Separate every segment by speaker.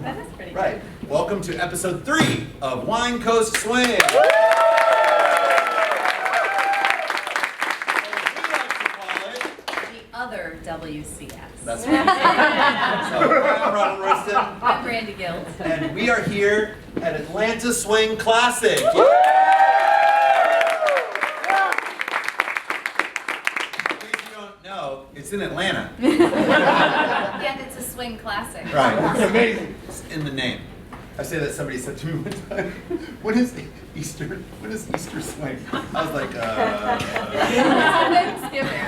Speaker 1: That is pretty
Speaker 2: Right. Welcome to episode 3 of WineCoastSwing.
Speaker 1: Other WCS.
Speaker 2: That's right. So, I'm Royston.
Speaker 1: I'm Brandi Guild.
Speaker 2: And we are here at Atlanta Swing Classic. In case you don't know, it's in Atlanta.
Speaker 1: And it's a swing classic.
Speaker 2: Right. It's amazing. It's in the name. I say that somebody said to me one time, when is Easter? When is Easter swing? I was like,
Speaker 1: Thanksgiving.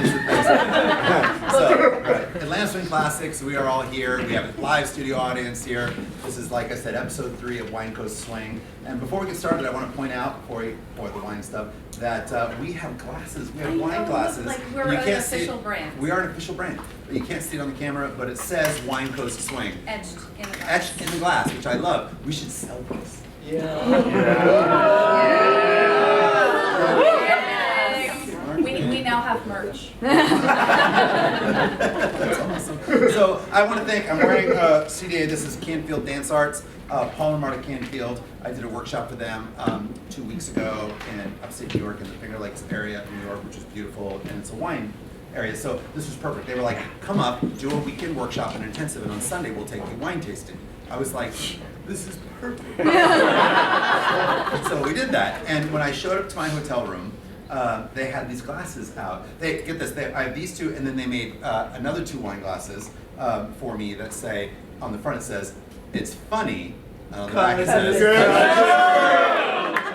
Speaker 2: So, right. Atlanta Swing Classics, we are all here. We have a live studio audience here. This is, like I said, episode 3 of WineCoastSwing. And before we get started, I want to point out, for the wine stuff, that we have glasses. We have wine glasses.
Speaker 1: Like we're an official brand.
Speaker 2: We are an official brand. You can't see it on the camera, but it says WineCoastSwing.
Speaker 1: Etched in the glass.
Speaker 2: Etched in the glass, which I love. We should sell these.
Speaker 1: We now have merch.
Speaker 2: That's awesome. So I want to thank, I'm wearing CDA, this is Canfield Dance Arts, Paul and Marta Canfield. I did a workshop for them 2 weeks ago in upstate New York in the Finger Lakes area of New York, which is beautiful, and it's a wine area. So this was perfect. They were like, come up, do a weekend workshop and intensive, and on Sunday we'll take you wine tasting. I was like, this is perfect. So we did that, and when I showed up to my hotel room, they had these glasses out. They get this. I have these two, and then they made another 2 wine glasses for me that say on the front it says "It's funny," and on the back it says. So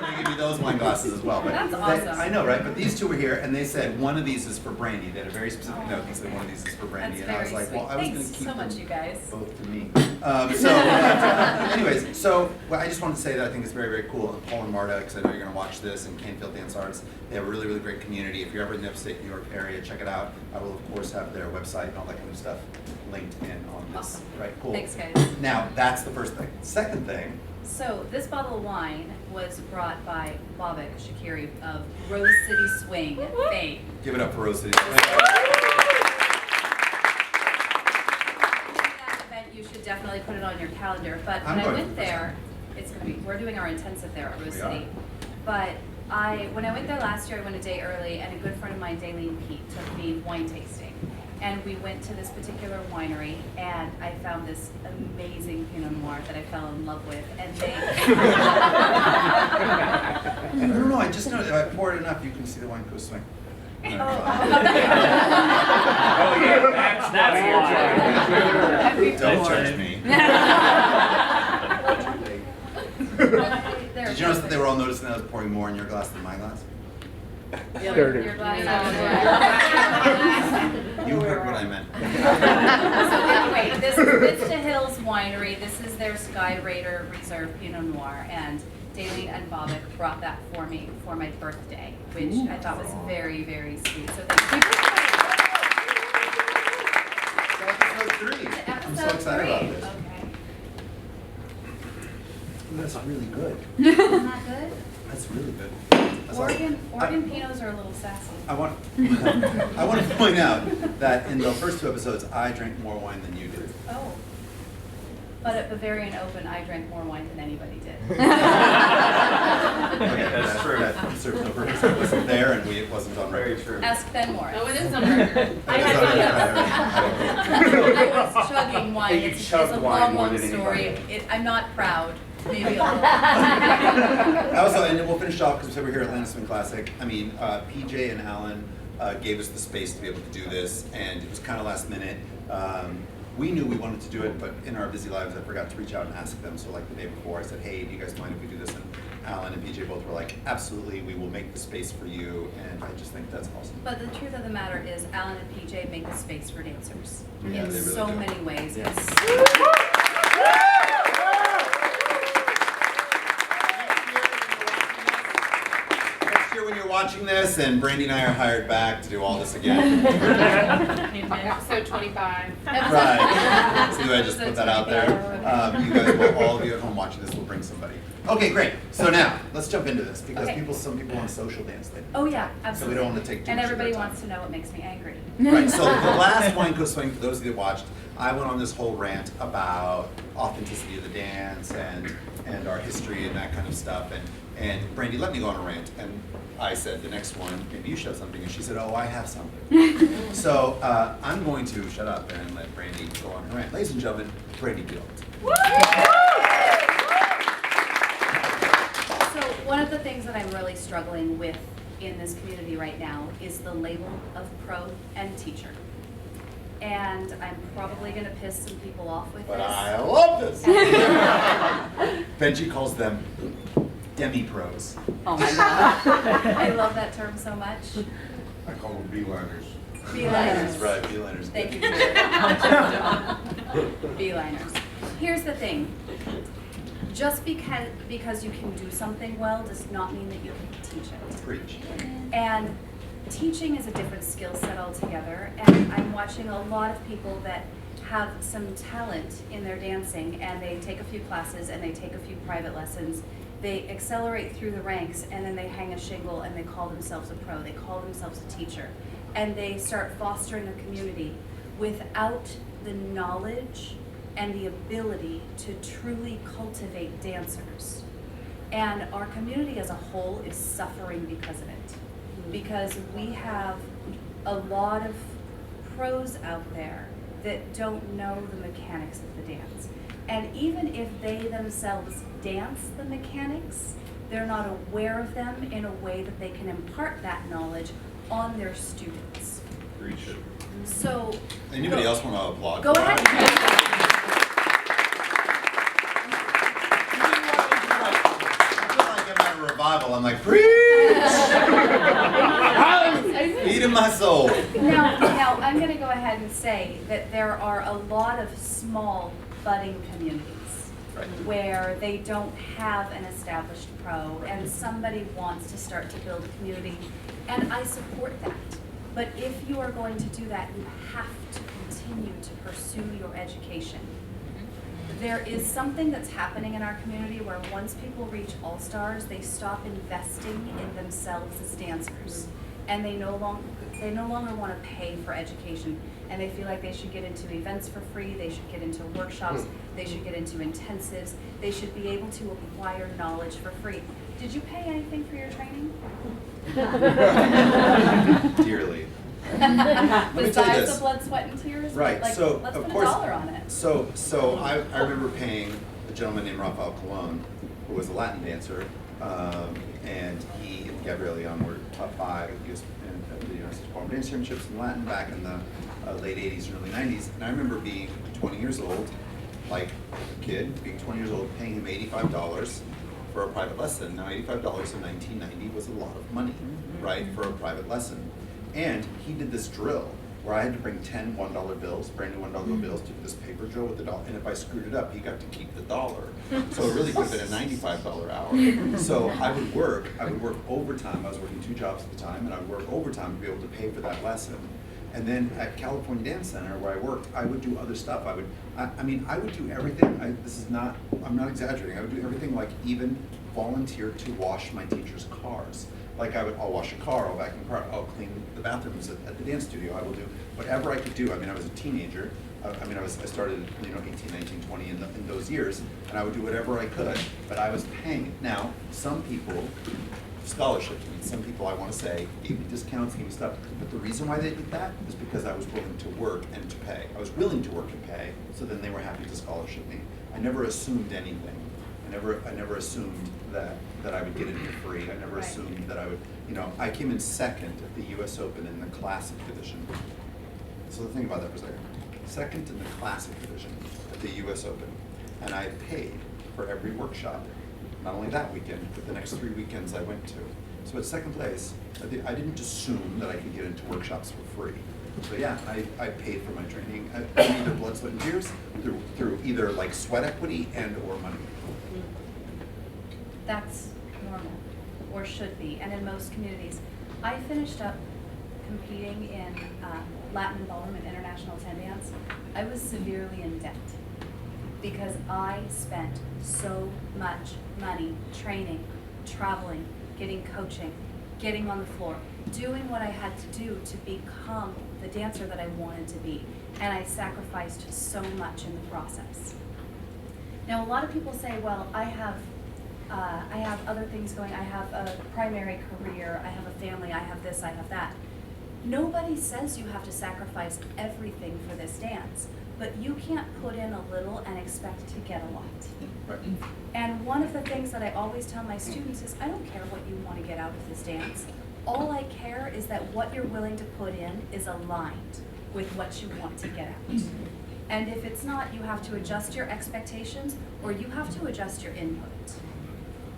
Speaker 2: they give you those wine glasses as well. But
Speaker 1: That's awesome.
Speaker 2: I know, right? But these 2 were here, and they said one of these is for Brandi. They had a very specific note. They said one of these is for Brandi,
Speaker 1: That's
Speaker 2: and I was
Speaker 1: very
Speaker 2: like, well,
Speaker 1: sweet.
Speaker 2: I was going
Speaker 1: Thanks
Speaker 2: to keep
Speaker 1: so much,
Speaker 2: them
Speaker 1: you guys.
Speaker 2: both to me. Anyways, so well, I just wanted to say that I think it's very, very cool. And Paul and Marta, because I know you're going to watch this, and Canfield Dance Arts, they have a really, really great community. If you're ever in the upstate New York area, check it out. I will, of course, have their website and all that kind of stuff linked in on this.
Speaker 1: Awesome.
Speaker 2: Right, cool.
Speaker 1: Thanks, guys.
Speaker 2: Now, that's the first thing. Second thing,
Speaker 1: So this bottle of wine was brought by Bobak Shakiri of Rose City Swing fame.
Speaker 2: give it up for Rose City.
Speaker 1: That event, you should definitely put it on your calendar. But
Speaker 2: I'm
Speaker 1: when I
Speaker 2: going
Speaker 1: went
Speaker 2: to.
Speaker 1: there, it's gonna be. We're doing our intensive there at Rose
Speaker 2: We are.
Speaker 1: City. But when I went there last year, I went a day early, and a good friend of mine, Daleen Pete, took me wine tasting. And we went to this particular winery, and I found this amazing Pinot Noir that I fell in love with. And they.
Speaker 2: I don't know, I just know if I pour it enough, you can see the wine go swing.
Speaker 3: Oh yeah, that's your
Speaker 2: Don't judge me. Did you notice that they were all noticing that I was pouring more in your glass than my glass?
Speaker 1: Your glass.
Speaker 2: You heard what I meant.
Speaker 1: So anyway, this is Vista Hills Winery. This is their Sky Raider Reserve Pinot Noir, and Daleen and Bobak brought that for me for my birthday, which I thought was very, very sweet. So thank you.
Speaker 2: Episode 3. I'm so excited about this.
Speaker 1: Okay.
Speaker 2: That's really good.
Speaker 1: Isn't that good?
Speaker 2: That's really good. That's
Speaker 1: Oregon
Speaker 2: awesome.
Speaker 1: Pinots are a little sassy.
Speaker 2: I want to point out that in the first 2 episodes, I drank more wine than you did.
Speaker 1: Oh. But at Bavarian Open, I drank more wine than anybody did.
Speaker 2: Okay, that's true. That serves no purpose. I wasn't there, and it wasn't on record.
Speaker 3: Very true.
Speaker 1: Ask Ben Moore.
Speaker 4: No, it is on record.
Speaker 1: I was chugging wine.
Speaker 3: You
Speaker 1: It's
Speaker 3: chugged
Speaker 1: a
Speaker 3: wine
Speaker 1: long,
Speaker 3: more
Speaker 1: long
Speaker 3: than
Speaker 1: story.
Speaker 3: anybody.
Speaker 1: I'm not proud. Maybe a little.
Speaker 2: Also, and we'll finish off because we said we're here at Atlanta Swing Classic. I mean, PJ and Alan gave us the space to be able to do this, and it was kind of last minute. We knew we wanted to do it, but in our busy lives, I forgot to reach out and ask them. So like the day before, I said, hey, do you guys mind if we do this? And Alan and PJ both were like, absolutely, we will make the space for you. And I just think that's awesome.
Speaker 1: But the truth of the matter is, Alan and PJ make the space for dancers
Speaker 2: Yeah,
Speaker 1: in
Speaker 2: they really
Speaker 1: so
Speaker 2: do.
Speaker 1: many ways.
Speaker 2: Yeah. Next year when you're watching this, and Brandi and I are hired back to do all this again.
Speaker 4: Episode 25.
Speaker 2: Right. See, I just put that out there. You guys will, all of you at home watching this will bring somebody. Okay, great. So now, let's jump into this, because
Speaker 1: Okay.
Speaker 2: some people want to social dance.
Speaker 1: Oh yeah,
Speaker 2: So
Speaker 1: absolutely.
Speaker 2: we don't want to take too
Speaker 1: And
Speaker 2: much of
Speaker 1: everybody
Speaker 2: their time.
Speaker 1: wants to know what makes me angry.
Speaker 2: Right, so the last WineCoastSwing, for those of you that watched, I went on this whole rant about authenticity of the dance and our history and that kind of stuff. And Brandi let me go on a rant, and I said, the next one, maybe you should have something. And she said, oh, I have something. So I'm going to shut up and let Brandi go on her rant. Ladies and gentlemen, Brandi Guild.
Speaker 1: So one of the things that I'm really struggling with in this community right now is the label of pro and teacher. And I'm probably gonna piss some people off with
Speaker 2: But
Speaker 1: this.
Speaker 2: I love this. Benji calls them demi-pros.
Speaker 1: Oh my God. I love that term so much.
Speaker 5: I call them beeliners.
Speaker 1: Beeliners.
Speaker 2: That's right, beeliners.
Speaker 1: Thank you. Beeliners. Here's the thing. Just because you can do something well does not mean that you can teach it.
Speaker 2: Preach.
Speaker 1: And teaching is a different skill set altogether, and I'm watching a lot of people that have some talent in their dancing, and they take a few classes and they take a few private lessons. They accelerate through the ranks, and then they hang a shingle and they call themselves a pro, they call themselves a teacher, and they start fostering a community without the knowledge and the ability to truly cultivate dancers. And our community as a whole is suffering because of it. Because we have a lot of pros out there that don't know the mechanics of the dance. And even if they themselves dance the mechanics, they're not aware of them in a way that they can impart that knowledge on their students.
Speaker 5: Preach it.
Speaker 1: So.
Speaker 2: Anybody else want to applaud?
Speaker 1: Go ahead.
Speaker 2: Revival. I'm like, preach! Feeding my soul.
Speaker 1: Now, I'm going to go ahead and say that there are a lot of small budding communities
Speaker 2: Right.
Speaker 1: where they don't have an established pro and somebody wants to start to build a community, and I support that. But if you are going to do that, you have to continue to pursue your education. There is something that's happening in our community where once people reach All-Stars, they stop investing in themselves as dancers. And they no longer want to pay for education. And they feel like they should get into events for free, they should get into workshops, they should get into intensives, they should be able to acquire knowledge for free. Did you pay anything for your training?
Speaker 2: Dearly. Let me tell you
Speaker 1: Besides
Speaker 2: this.
Speaker 1: the blood, sweat, and tears?
Speaker 2: Right,
Speaker 1: Like,
Speaker 2: so
Speaker 1: let's
Speaker 2: of
Speaker 1: put
Speaker 2: course.
Speaker 1: a dollar on it.
Speaker 2: So I remember paying a gentleman named Rafael Colon, who was a Latin dancer, and he and Gabriele Young were top 5 at the United States Ballroom Dance Championships in Latin back in the late 80s and early 90s. And I remember being 20 years old, like a kid, being 20 years old, paying him $85 for a private lesson. Now, $85 in 1990 was a lot of money, right, for a private lesson. And he did this drill where I had to bring 10 $1 bills, brand new $1 bills, to do this paper drill with the dollar. And if I screwed it up, he got to keep the dollar. So it really could have been a $95 hour. So I would work overtime. I was working 2 jobs at the time, and I would work overtime to be able to pay for that lesson. And then at California Dance Center, where I worked, I would do other stuff. I would do everything. I'm not exaggerating. I would do everything, like even volunteer to wash my teacher's cars. Like I'll wash a car, I'll vacuum a car, I'll clean the bathrooms at the dance studio. I will do whatever I could do. I mean, I was a teenager. I started, 18, 19, 20 in those years, and I would do whatever I could, but I was paying it. Now, some people, scholarships, some people, I want to say, gave me discounts, gave me stuff, but the reason why they did that is because I was willing to work and to pay. I was willing to work and pay, so then they were happy to scholarship me. I never assumed anything. I never assumed that I would get it for free. I never assumed that I would, I came in second at the US Open in the Classic division. So think about that for a second. Second in the Classic division at the US Open. And I paid for every workshop. Not only that weekend, but the next 3 weekends I went to. So at second place, I didn't assume that I could get into workshops for free. So yeah, I paid for my training, either blood, sweat, and tears, through either like sweat equity and or money.
Speaker 1: That's normal, or should be, and in most communities. I finished up competing in Latin ballroom and international 10 dance. I was severely in debt because I spent so much money training, traveling, getting coaching, getting on the floor, doing what I had to do to become the dancer that I wanted to be. And I sacrificed so much in the process. Now, a lot of people say, well, I have other things going. I have a primary career, I have a family, I have this, I have that. Nobody says you have to sacrifice everything for this dance, but you can't put in a little and expect to get a lot.
Speaker 2: Right.
Speaker 1: And one of the things that I always tell my students is, I don't care what you want to get out of this dance. All I care is that what you're willing to put in is aligned with what you want to get out. And if it's not, you have to adjust your expectations or you have to adjust your input.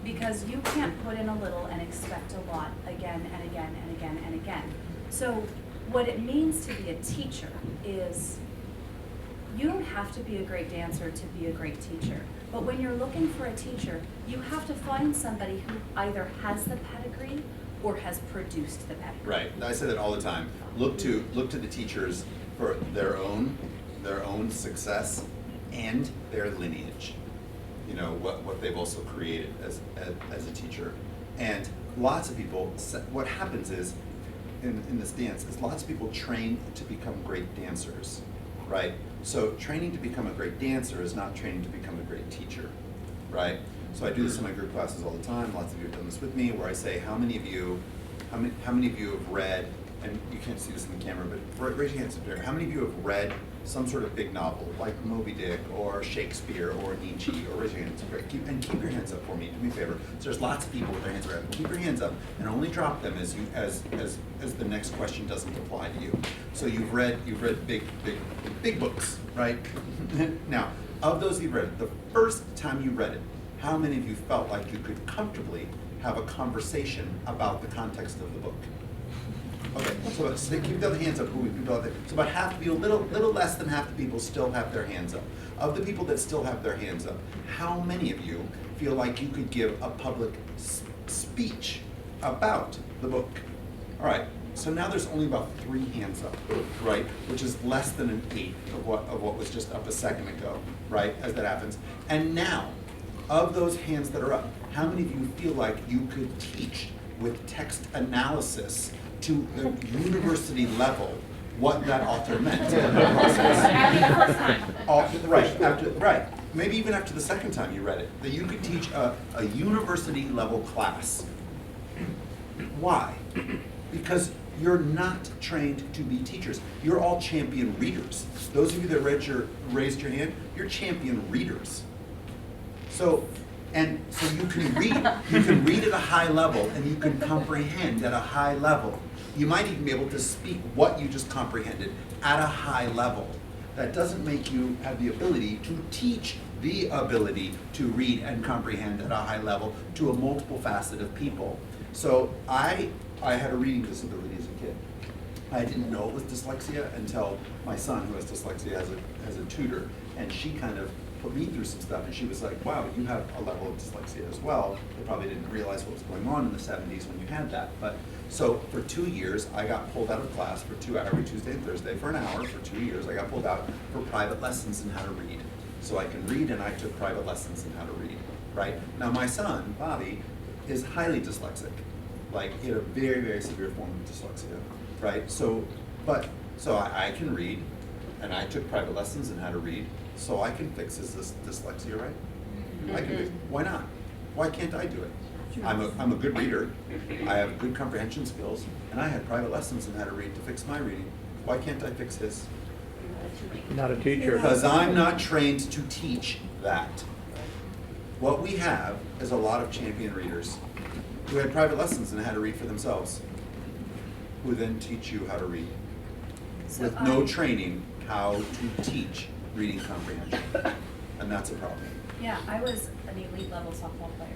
Speaker 1: Because you can't put in a little and expect a lot again and again and again and again. So what it means to be a teacher is you don't have to be a great dancer to be a great teacher. But when you're looking for a teacher, you have to find somebody who either has the pedigree or has produced the pedigree.
Speaker 2: Right. I say that all the time. Look to the teachers for their own success and their lineage. You know, what they've also created as a teacher. And lots of people, what happens is, in this dance, is lots of people train to become great dancers, right? So training to become a great dancer is not training to become a great teacher, right? So I do this in my group classes all the time. Lots of you have done this with me, where I say, how many of you have read, and you can't see this in the camera, but raise your hands up there. How many of you have read some sort of big novel, like Moby Dick, or Shakespeare, or Nietzsche, or raise your hands up. Great. Keep your hands up for me, do me a favor. So there's lots of people with their hands up. Keep your hands up, and only drop them as the next question doesn't apply to you. So you've read big books, right? Now, of those you've read, the first time you read it, how many of you felt like you could comfortably have a conversation about the context of the book? Okay, so keep the hands up. So about half the people, little less than half the people still have their hands up. Of the people that still have their hands up, how many of you feel like you could give a public speech about the book? All right, so now there's only about 3 hands up, right? Which is less than an eighth of what was just up a second ago, right? As that happens. And now, of those hands that are up, how many of you feel like you could teach with text analysis to the university level what that author meant in the process? Right. Maybe even after the second time you read it, that you could teach a university level class. Why? Because you're not trained to be teachers. You're all champion readers. Those of you that raised your hand, you're champion readers. So you can read at a high level, and you can comprehend at a high level. You might even be able to speak what you just comprehended at a high level. That doesn't make you have the ability to teach the ability to read and comprehend at a high level to a multiple facet of people. So I had a reading disability as a kid. I didn't know it was dyslexia until my son, who has dyslexia, has a tutor, and she kind of put me through some stuff, and she was like, wow, you have a level of dyslexia as well. They probably didn't realize what was going on in the 70s when you had that. But so for 2 years, I got pulled out of class for 2 hours, every Tuesday and Thursday for an hour. For 2 years, I got pulled out for private lessons in how to read. So I can read, and I took private lessons in how to read, right? Now my son, Bobby, is highly dyslexic. Like, he had a very, very severe form of dyslexia, right? So I can read, and I took private lessons in how to read, so I can fix his dyslexia, right? I can fix. Why not? Why can't I do it? I'm a good reader. I have good comprehension skills, and I had private lessons in how to read to fix my reading. Why can't I fix his?
Speaker 6: Not a teacher.
Speaker 2: Because I'm not trained to teach that. What we have is a lot of champion readers who had private lessons in how to read for themselves, who then teach you how to read.
Speaker 1: So
Speaker 2: With no training how to teach reading comprehension. And that's a problem.
Speaker 1: Yeah, I was an elite level softball player.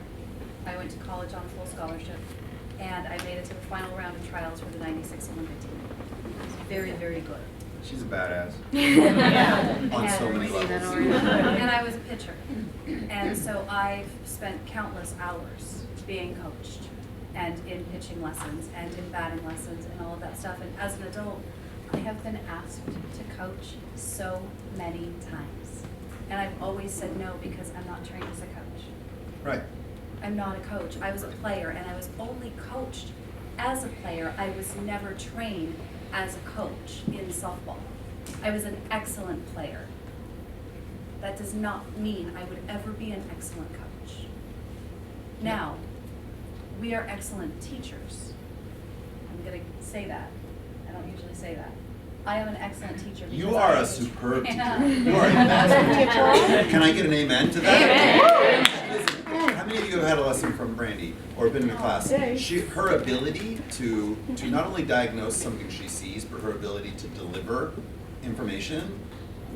Speaker 1: I went to college on a full scholarship, and I made it to the final round of trials for the '96 Olympic team. It was very, very good.
Speaker 2: She's a badass.
Speaker 1: Yeah.
Speaker 2: On so many levels.
Speaker 1: And I was a pitcher. And so I've spent countless hours being coached and in pitching lessons and in batting lessons and all of that stuff. And as an adult, I have been asked to coach so many times. And I've always said no because I'm not trained as a coach.
Speaker 2: Right.
Speaker 1: I'm not a coach. I was a player, and I was only coached as a player. I was never trained as a coach in softball. I was an excellent player. That does not mean I would ever be an excellent coach. Now, we are excellent teachers. I'm going to say that. I don't usually say that. I am an excellent teacher.
Speaker 2: You
Speaker 1: because
Speaker 2: are
Speaker 1: I
Speaker 2: a
Speaker 1: was
Speaker 2: superb teacher.
Speaker 1: Yeah.
Speaker 2: You are a master. Can I get an amen to that?
Speaker 1: Amen.
Speaker 2: Listen, how many of you have had a lesson from Brandi or been in a class? Her ability to not only diagnose something she sees, but her ability to deliver information,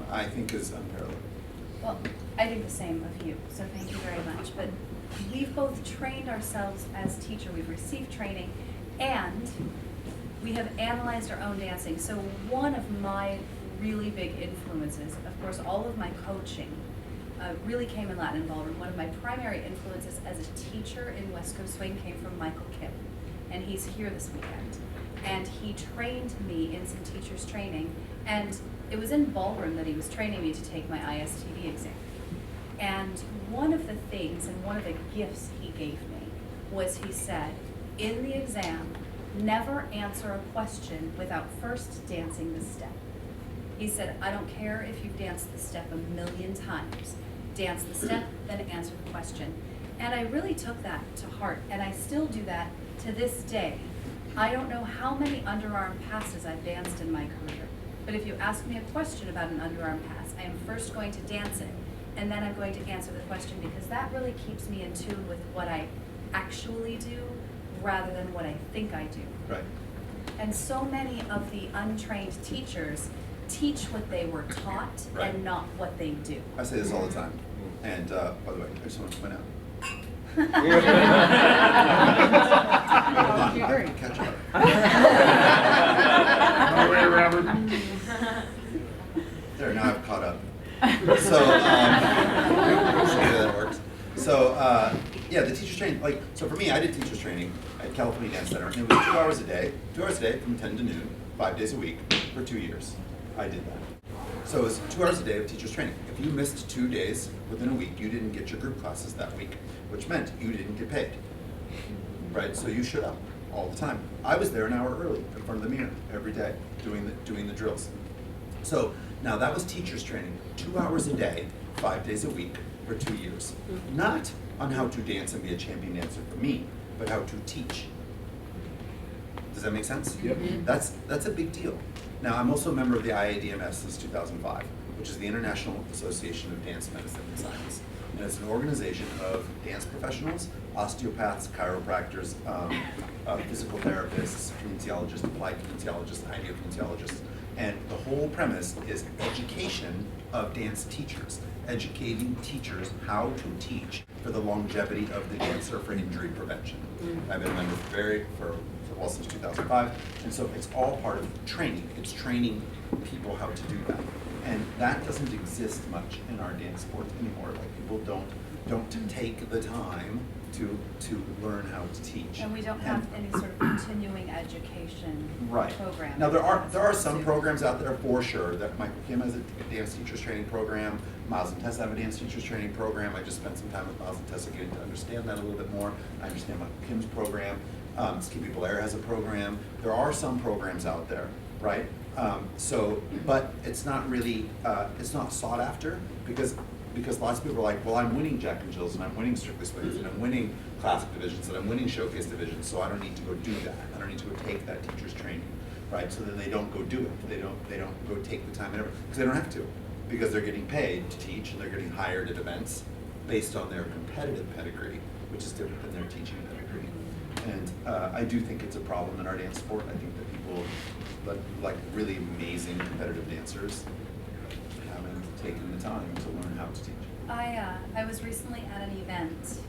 Speaker 2: I think is unparalleled.
Speaker 1: Well, I think the same of you, so thank you very much. But we've both trained ourselves as teacher. We've received training, and we have analyzed our own dancing. So one of my really big influences, of course, all of my coaching really came in Latin and ballroom. One of my primary influences as a teacher in WineCoastSwing came from Michael Kim, and he's here this weekend. And he trained me in some teacher's training, and it was in ballroom that he was training me to take my ISTV exam. And one of the things and one of the gifts he gave me was he said, in the exam, never answer a question without first dancing the step. He said, I don't care if you've danced the step 1,000,000 times. Dance the step, then answer the question. And I really took that to heart, and I still do that to this day. I don't know how many underarm passes I've danced in my career, but if you ask me a question about an underarm pass, I am first going to dance it, and then I'm going to answer the question, because that really keeps me in tune with what I actually do rather than what I think I do.
Speaker 2: Right.
Speaker 1: And so many of the untrained teachers teach what they were taught
Speaker 2: Right.
Speaker 1: and not what they do.
Speaker 2: I say this all the time. And by the way, I just want to point out. Hold on, I have to catch up.
Speaker 6: All right, Robert.
Speaker 2: There, now I've caught up. So, see how that works. So, yeah, the teacher's training, like, so for me, I did teacher's training at California Dance Center, and it was 2 hours a day from 10 to noon, 5 days a week, for 2 years. I did that. So it was 2 hours a day of teacher's training. If you missed 2 days within a week, you didn't get your group classes that week, which meant you didn't get paid, right? So you showed up all the time. I was there an hour early in front of the mirror every day doing the drills. So now that was teacher's training, 2 hours a day, 5 days a week for 2 years. Not on how to dance and be a champion dancer for me, but how to teach. Does that make sense?
Speaker 6: Yep.
Speaker 2: That's a big deal. Now, I'm also a member of the IADMS since 2005, which is the International Association of Dance Medicine and Science. And it's an organization of dance professionals, osteopaths, chiropractors, physical therapists, kinesiologists, applied kinesiologists, ideokinesiologists. And the whole premise is education of dance teachers, educating teachers how to teach for the longevity of the dancer for injury prevention. I've been a member since 2005, and so it's all part of training. It's training people how to do that, and that doesn't exist much in our dance sports anymore. Like, people don't take the time to learn how to teach.
Speaker 1: And we don't have any sort of continuing education
Speaker 2: Right.
Speaker 1: program.
Speaker 2: Now there are some programs out there for sure. That Michael Kim has a dance teachers training program. Miles and Tessa have a dance teachers training program. I just spent some time with Miles and Tessa getting to understand that a little bit more. I understand Michael Kim's program. Skippy Blair has a program. There are some programs out there, right? But it's not really it's not sought after because lots of people are like, well, I'm winning Jack and Jill's and I'm winning Strictly Swings and I'm winning classic divisions and I'm winning showcase divisions, so I don't need to go do that. I don't need to go take that teacher's training, right? So then they don't go do it. They don't go take the time and effort because they don't have to, because they're getting paid to teach and they're getting hired at events based on their competitive pedigree, which is different than their teaching pedigree. And I do think it's a problem in our dance sport. I think that people like really amazing competitive dancers haven't taken the time to learn how to teach.
Speaker 1: I was recently at an event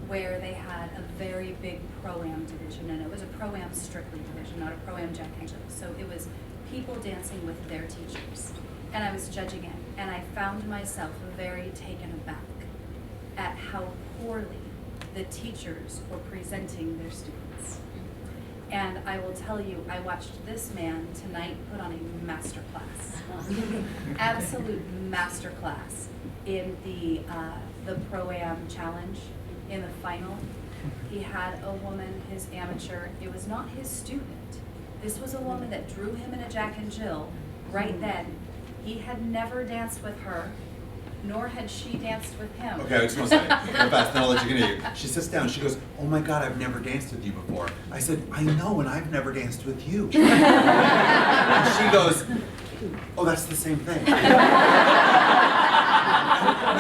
Speaker 1: where they had a very big pro-am division, and it was a pro-am strictly division, not a pro-am Jack and Jill. So it was people dancing with their teachers, and I was judging it, and I found myself very taken aback at how poorly the teachers were presenting their students. And I will tell you, I watched this man tonight put on a masterclass, absolute masterclass in the Pro-Am challenge in the final. He had a woman, his amateur, it was not his student. This was a woman that drew him in a Jack and Jill right then. He had never danced with her, nor had she danced with him.
Speaker 2: Okay, I was gonna say, real fast, then I'll let you continue. She sits down, she goes, oh my God, I've never danced with you before. I said, I know, and I've never danced with you. And she goes, oh, that's the same thing. And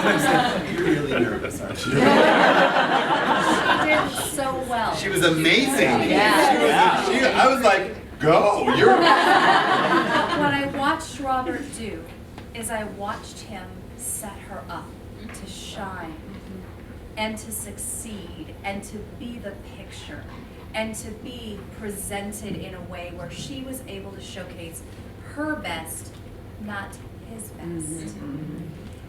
Speaker 2: I said, you're really nervous, aren't you?
Speaker 1: She did so well.
Speaker 2: She was amazing.
Speaker 1: Yeah.
Speaker 2: I was like, go, you're.
Speaker 1: What I watched Robert do is I watched him set her up to shine and to succeed and to be the picture and to be presented in a way where she was able to showcase her best, not his best.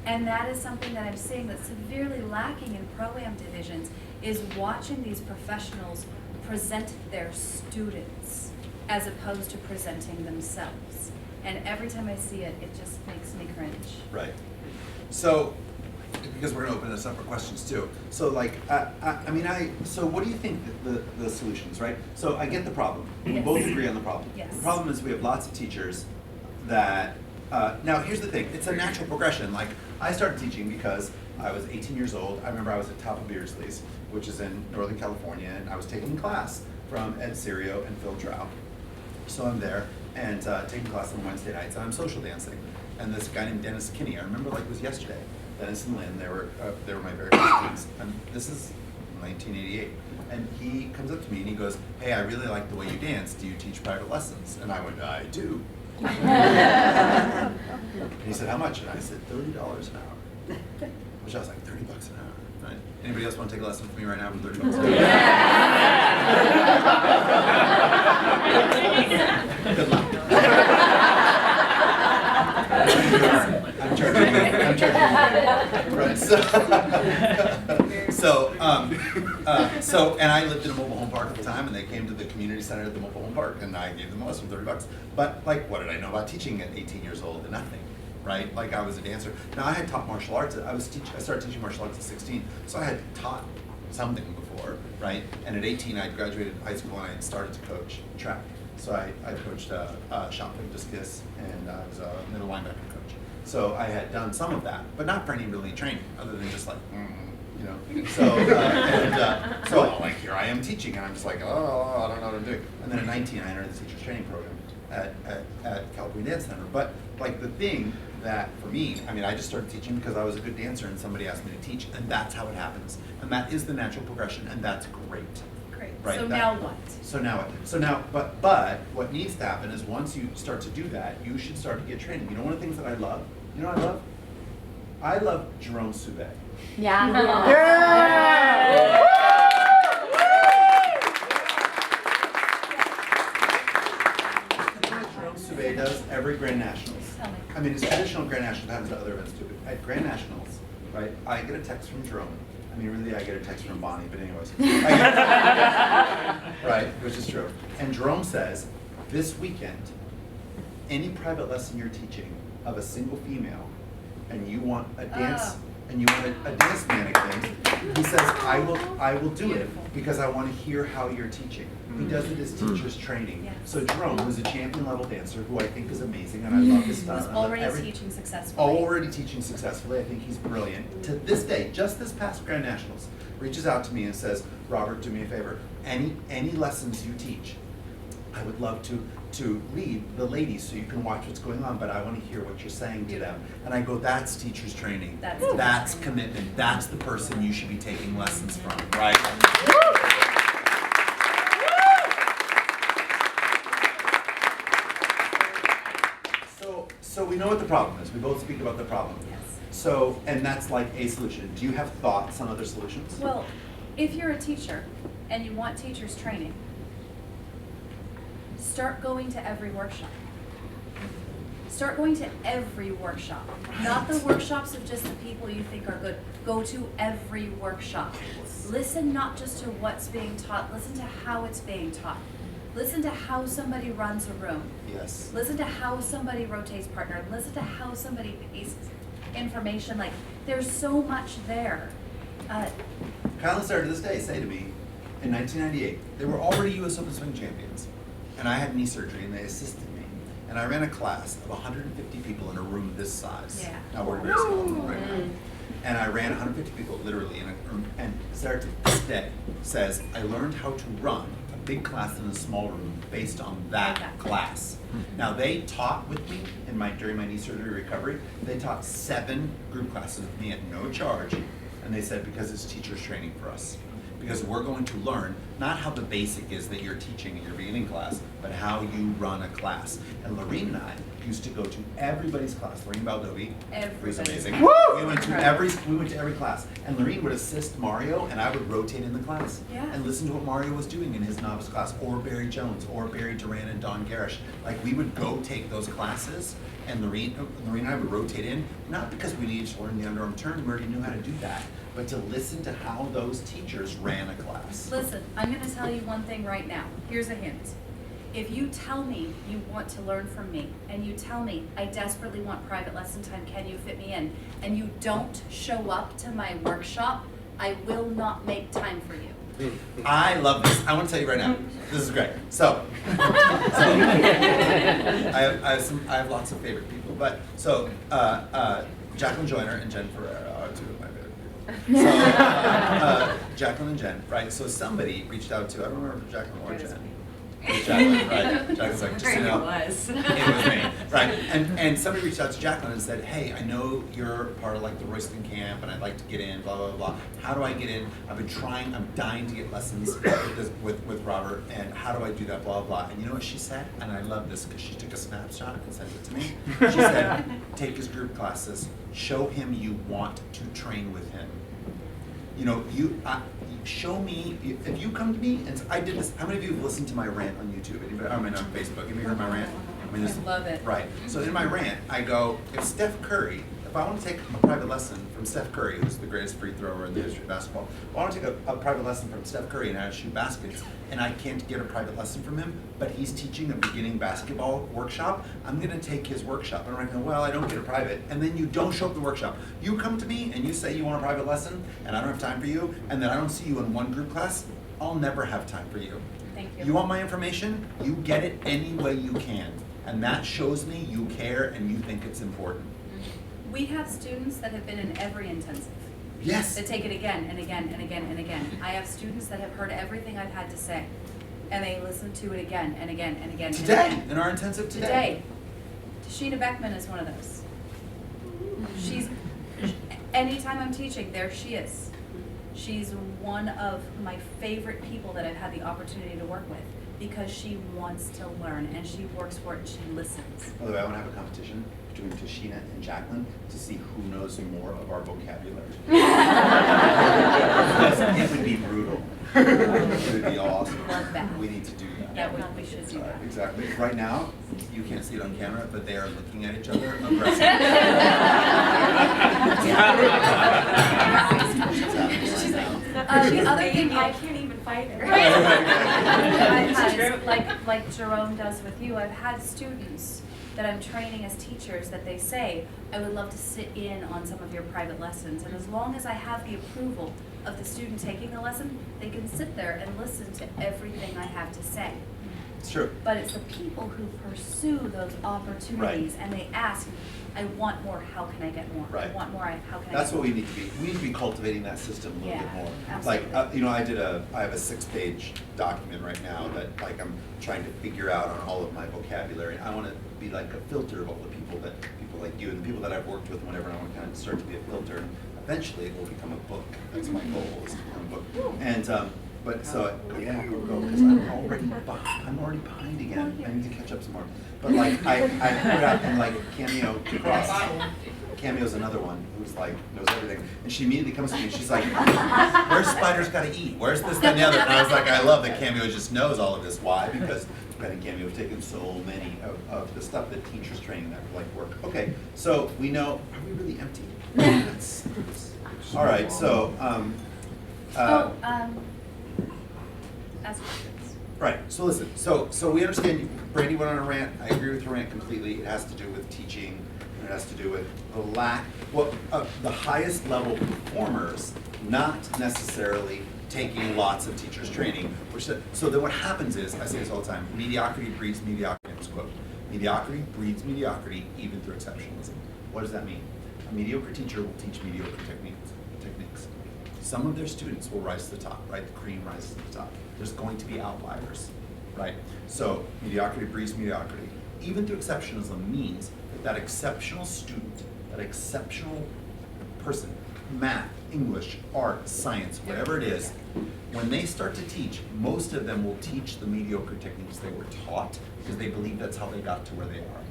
Speaker 1: And that is something that I'm seeing that's severely lacking in Pro-Am divisions, is watching these professionals present their students as opposed to presenting themselves. And every time I see it, it just makes me cringe.
Speaker 2: Right. So, because we're gonna open this up for questions too. So like, so what do you think the solutions, right? So I get the problem. We
Speaker 1: Yes.
Speaker 2: both agree on the problem.
Speaker 1: Yes.
Speaker 2: The problem is we have lots of teachers that, now here's the thing, it's a natural progression. Like, I started teaching because I was 18 years old. I remember I was at top of Beardsley's, which is in Northern California, and I was taking class from Ed Serio and Phil Trout. So I'm there and taking class on Wednesday nights, and I'm social dancing. And this guy named Dennis Kinney, I remember like it was yesterday. Dennis and Lynn, they were my very first students. And this is 1988. And he comes up to me and he goes, hey, I really like the way you dance. Do you teach private lessons? And I went, I do. And he said, how much? And I said, $30 an hour. Which I was like, $30 an hour. Right? Anybody else want to take a lesson from me right now for $30 an hour? Good luck. I'm charging you. Right. So, and I lived in a mobile home park at the time, and they came to the community center at the mobile home park, and I gave them a lesson for $30. But like, what did I know about teaching at 18 years old? Nothing, right? Like, I was a dancer. Now, I had taught martial arts. I started teaching martial arts at 16, so I had taught something before, right? And at 18, I graduated high school and I started to coach track. So I coached shot put, discus, and I was a middle linebacker coach. So I had done some of that, but not for any really training, other than just like, you know. So so like here I am teaching, and I'm just like, oh, I don't know what I'm doing. And then at 19, I entered the teacher's training program at California Dance Center. But like the thing that for me, I mean, I just started teaching because I was a good dancer, and somebody asked me to teach, and that's how it happens. And that is the natural progression, and that's great.
Speaker 1: Great.
Speaker 2: Right,
Speaker 1: So
Speaker 2: that-
Speaker 1: now what?
Speaker 2: So now, but what needs to happen is once you start to do that, you should start to get training. You know, one of the things that I love, you know what I love? I love Jerome Soubet.
Speaker 7: Yeah.
Speaker 2: Jerome Soubet does every Grand Nationals.
Speaker 1: Tell me.
Speaker 2: I mean, it's traditional Grand Nationals, happens at other events too, but at Grand Nationals, right, I get a text from Jerome. I mean, really, I get a text from Bonnie, but anyways. Right, which is true. And Jerome says, this weekend, any private lesson you're teaching of a single female, and you want a dance, and you want a dance mannequin, he says, I will do it
Speaker 1: Beautiful.
Speaker 2: because I want to hear how you're teaching. He does it as teacher's training.
Speaker 1: Yes.
Speaker 2: So Jerome, who's a champion level dancer, who I think is amazing, and I love his style.
Speaker 1: Was
Speaker 2: I love
Speaker 1: already
Speaker 2: every-
Speaker 1: teaching successfully.
Speaker 2: already teaching successfully. I think he's brilliant. To this day, just this past Grand Nationals, reaches out to me and says, Robert, do me a favor. Any lessons you teach, I would love to lead the ladies so you can watch what's going on, but I want to hear what you're saying to them. And I go, that's teacher's training.
Speaker 1: That's teacher's
Speaker 2: That's
Speaker 1: training.
Speaker 2: commitment. That's the person you should be taking lessons from, right? So we know what the problem is. We both speak about the problem.
Speaker 1: Yes.
Speaker 2: So, and that's like a solution. Do you have thoughts on other solutions?
Speaker 1: Well, if you're a teacher and you want teachers training, start going to every workshop. Start going to every workshop. Not the workshops of just the people you think are good. Go to every workshop. Listen not just to what's being taught, listen to how it's being taught. Listen to how somebody runs a room.
Speaker 2: Yes.
Speaker 1: Listen to how somebody rotates partner. Listen to how somebody pastes information. Like, there's so much there.
Speaker 2: Kyle and Sarah to this day say to me, in 1998, they were already U.S. Open Swing champions, and I had knee surgery, and they assisted me. And I ran a class of 150 people in a room this size.
Speaker 1: Yeah.
Speaker 2: Now we're very small right now. And I ran 150 people literally in a room, and Sarah to this day says, I learned how to run a big class in a small room based on that class. Now they taught with me during my knee surgery recovery, they taught 7 group classes with me at no charge, and they said because it's teachers training for us. Because we're going to learn not how the basic is that you're teaching in your beginning class, but how you run a class. And Lorene and I used to go to everybody's class. Lorene Baldovi was amazing. We went to every class, and Lorene would assist Mario, and I would rotate in the class and listen to what Mario was doing in his novice class, or Barry Jones, or Barry Duran and Don Garish. Like, we would go take those classes, and Lorene and I would rotate in, not because we needed to learn the underarm turn, we already knew how to do that, but to listen to how those teachers ran a class.
Speaker 1: Listen, I'm going to tell you one thing right now. Here's a hint. If you tell me you want to learn from me, and you tell me I desperately want private lesson time, can you fit me in, and you don't show up to my workshop, I will not make time for you.
Speaker 2: I love this. I want to tell you right now. This is great. So I have lots of favorite people, but Jacqueline Joyner and Jen Ferreira are 2 of my favorite people. So Jacqueline and Jen, right? So somebody reached out to, I don't remember Jacqueline or Jen. Jacqueline, right? Jacqueline's like, just so you know, it was me, right? And somebody reached out to Jacqueline and said, hey, I know you're part of like the Royston camp, and I'd like to get in, blah blah blah. How do I get in? I've been trying. I'm dying to get lessons with Robert, and how do I do that? Blah blah. And you know what she said? And I love this because she took a snapshot and sent it to me. She said, take his group classes, show him you want to train with him. You know, show me, if you come to me, and I did this, how many of you have listened to my rant on YouTube? Anybody, I mean, on Facebook, have you heard my rant? I
Speaker 1: love it.
Speaker 2: Right, so in my rant, I go, if I want to take a private lesson from Steph Curry, who's the greatest free thrower in the history of basketball, if I want to take a private lesson from Steph Curry and how to shoot baskets, and I can't get a private lesson from him, but he's teaching a beginning basketball workshop, I'm going to take his workshop. And I'm going to go, well, I don't get a private. And then you don't show up to the workshop. You come to me and you say you want a private lesson, and I don't have time for you, and then I don't see you in one group class, I'll never have time for you.
Speaker 1: Thank you.
Speaker 2: You want my information? You get it any way you can. And that shows me you care and you think it's important.
Speaker 1: We have students that have been in every intensive.
Speaker 2: Yes.
Speaker 1: That take it again and again and again and again. I have students that have heard everything I've had to say, and they listen to it again and again and again.
Speaker 2: Today,
Speaker 1: and again.
Speaker 2: in our intensive today.
Speaker 1: Today. Tashina Beckman is one of those. Anytime I'm teaching, there she is. She's one of my favorite people that I've had the opportunity to work with, because she wants to learn and she works for it and she listens.
Speaker 2: By the way, I want to have a competition between Tashina and Jacqueline to see who knows more of our vocabulary. Because it would be brutal. It would be awesome.
Speaker 1: Love that.
Speaker 2: We need to do that.
Speaker 1: Yeah, we should do that.
Speaker 2: Exactly. Right now, you can't see it on camera, but they are looking at each other aggressively.
Speaker 1: The other thing
Speaker 4: I can't even fight her.
Speaker 1: I've had, like Jerome does with you, I've had students that I'm training as teachers that they say, I would love to sit in on some of your private lessons. And as long as I have the approval of the student taking the lesson, they can sit there and listen to everything I have to say.
Speaker 2: It's true.
Speaker 1: But it's the people who pursue those opportunities and they ask, I want more, how can I get more?
Speaker 2: Right.
Speaker 1: I want more, how can I
Speaker 2: That's
Speaker 1: get
Speaker 2: what
Speaker 1: more?
Speaker 2: we need to be. We need to be cultivating that system a little bit more.
Speaker 1: Absolutely.
Speaker 2: Like, you know, I have a 6-page document right now that like I'm trying to figure out on all of my vocabulary. I want to be like a filter of all the people like you and the people that I've worked with whenever I want to kind of start to be a filter. Eventually it will become a book. That's my goal, is to become a book. And but so yeah, go because I'm already behind again. I need to catch up some more. But like I put out in like Cameo Cross. Cameo's another one who's like knows everything, and she immediately comes to me and she's like, "Where's Spider's Gotta Eat? Where's this, that, and the other?" And I was like, "I love that Cameo just knows all of this. Why? Because Ben and Cameo have taken so many of the stuff that teachers training that like work." Okay, so we know. Are we really empty? All right, so.
Speaker 1: Ask questions.
Speaker 2: Right, so listen, so we understand, Brandi went on a rant, I agree with her rant completely, it has to do with teaching, and it has to do with the lack, the highest level performers, not necessarily taking lots of teachers' training, so then what happens is, I say this all the time, mediocrity breeds mediocrity, quote, mediocrity breeds mediocrity even through exceptionalism. What does that mean? A mediocre teacher will teach mediocre techniques. Some of their students will rise to the top, right? The cream rises to the top. There's going to be outliers, right? So mediocrity breeds mediocrity. Even through exceptionalism means that exceptional student, that exceptional person, math, English, art, science, whatever it is, when they start to teach, most of them will teach the mediocre techniques they were taught because they believe that's how they got to where they are.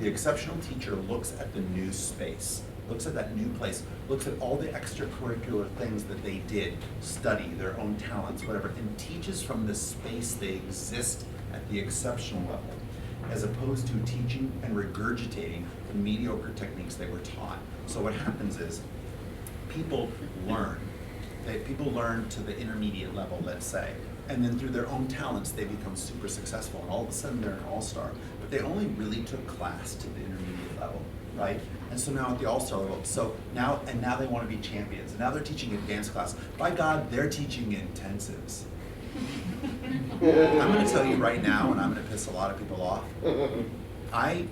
Speaker 2: The exceptional teacher looks at the new space, looks at that new place, looks at all the extracurricular things that they did, study, their own talents, whatever, and teaches from the space they exist at the exceptional level, as opposed to teaching and regurgitating the mediocre techniques they were taught. So what happens is, people learn to the intermediate level, let's say, and then through their own talents, they become super successful, and all of a sudden they're an all-star. But they only really took class to the intermediate level, right? And so now at the all-star level, now they want to be champions, and now they're teaching advanced class. By God, they're teaching intensives. I'm going to tell you right now, and I'm going to piss a lot of people off, I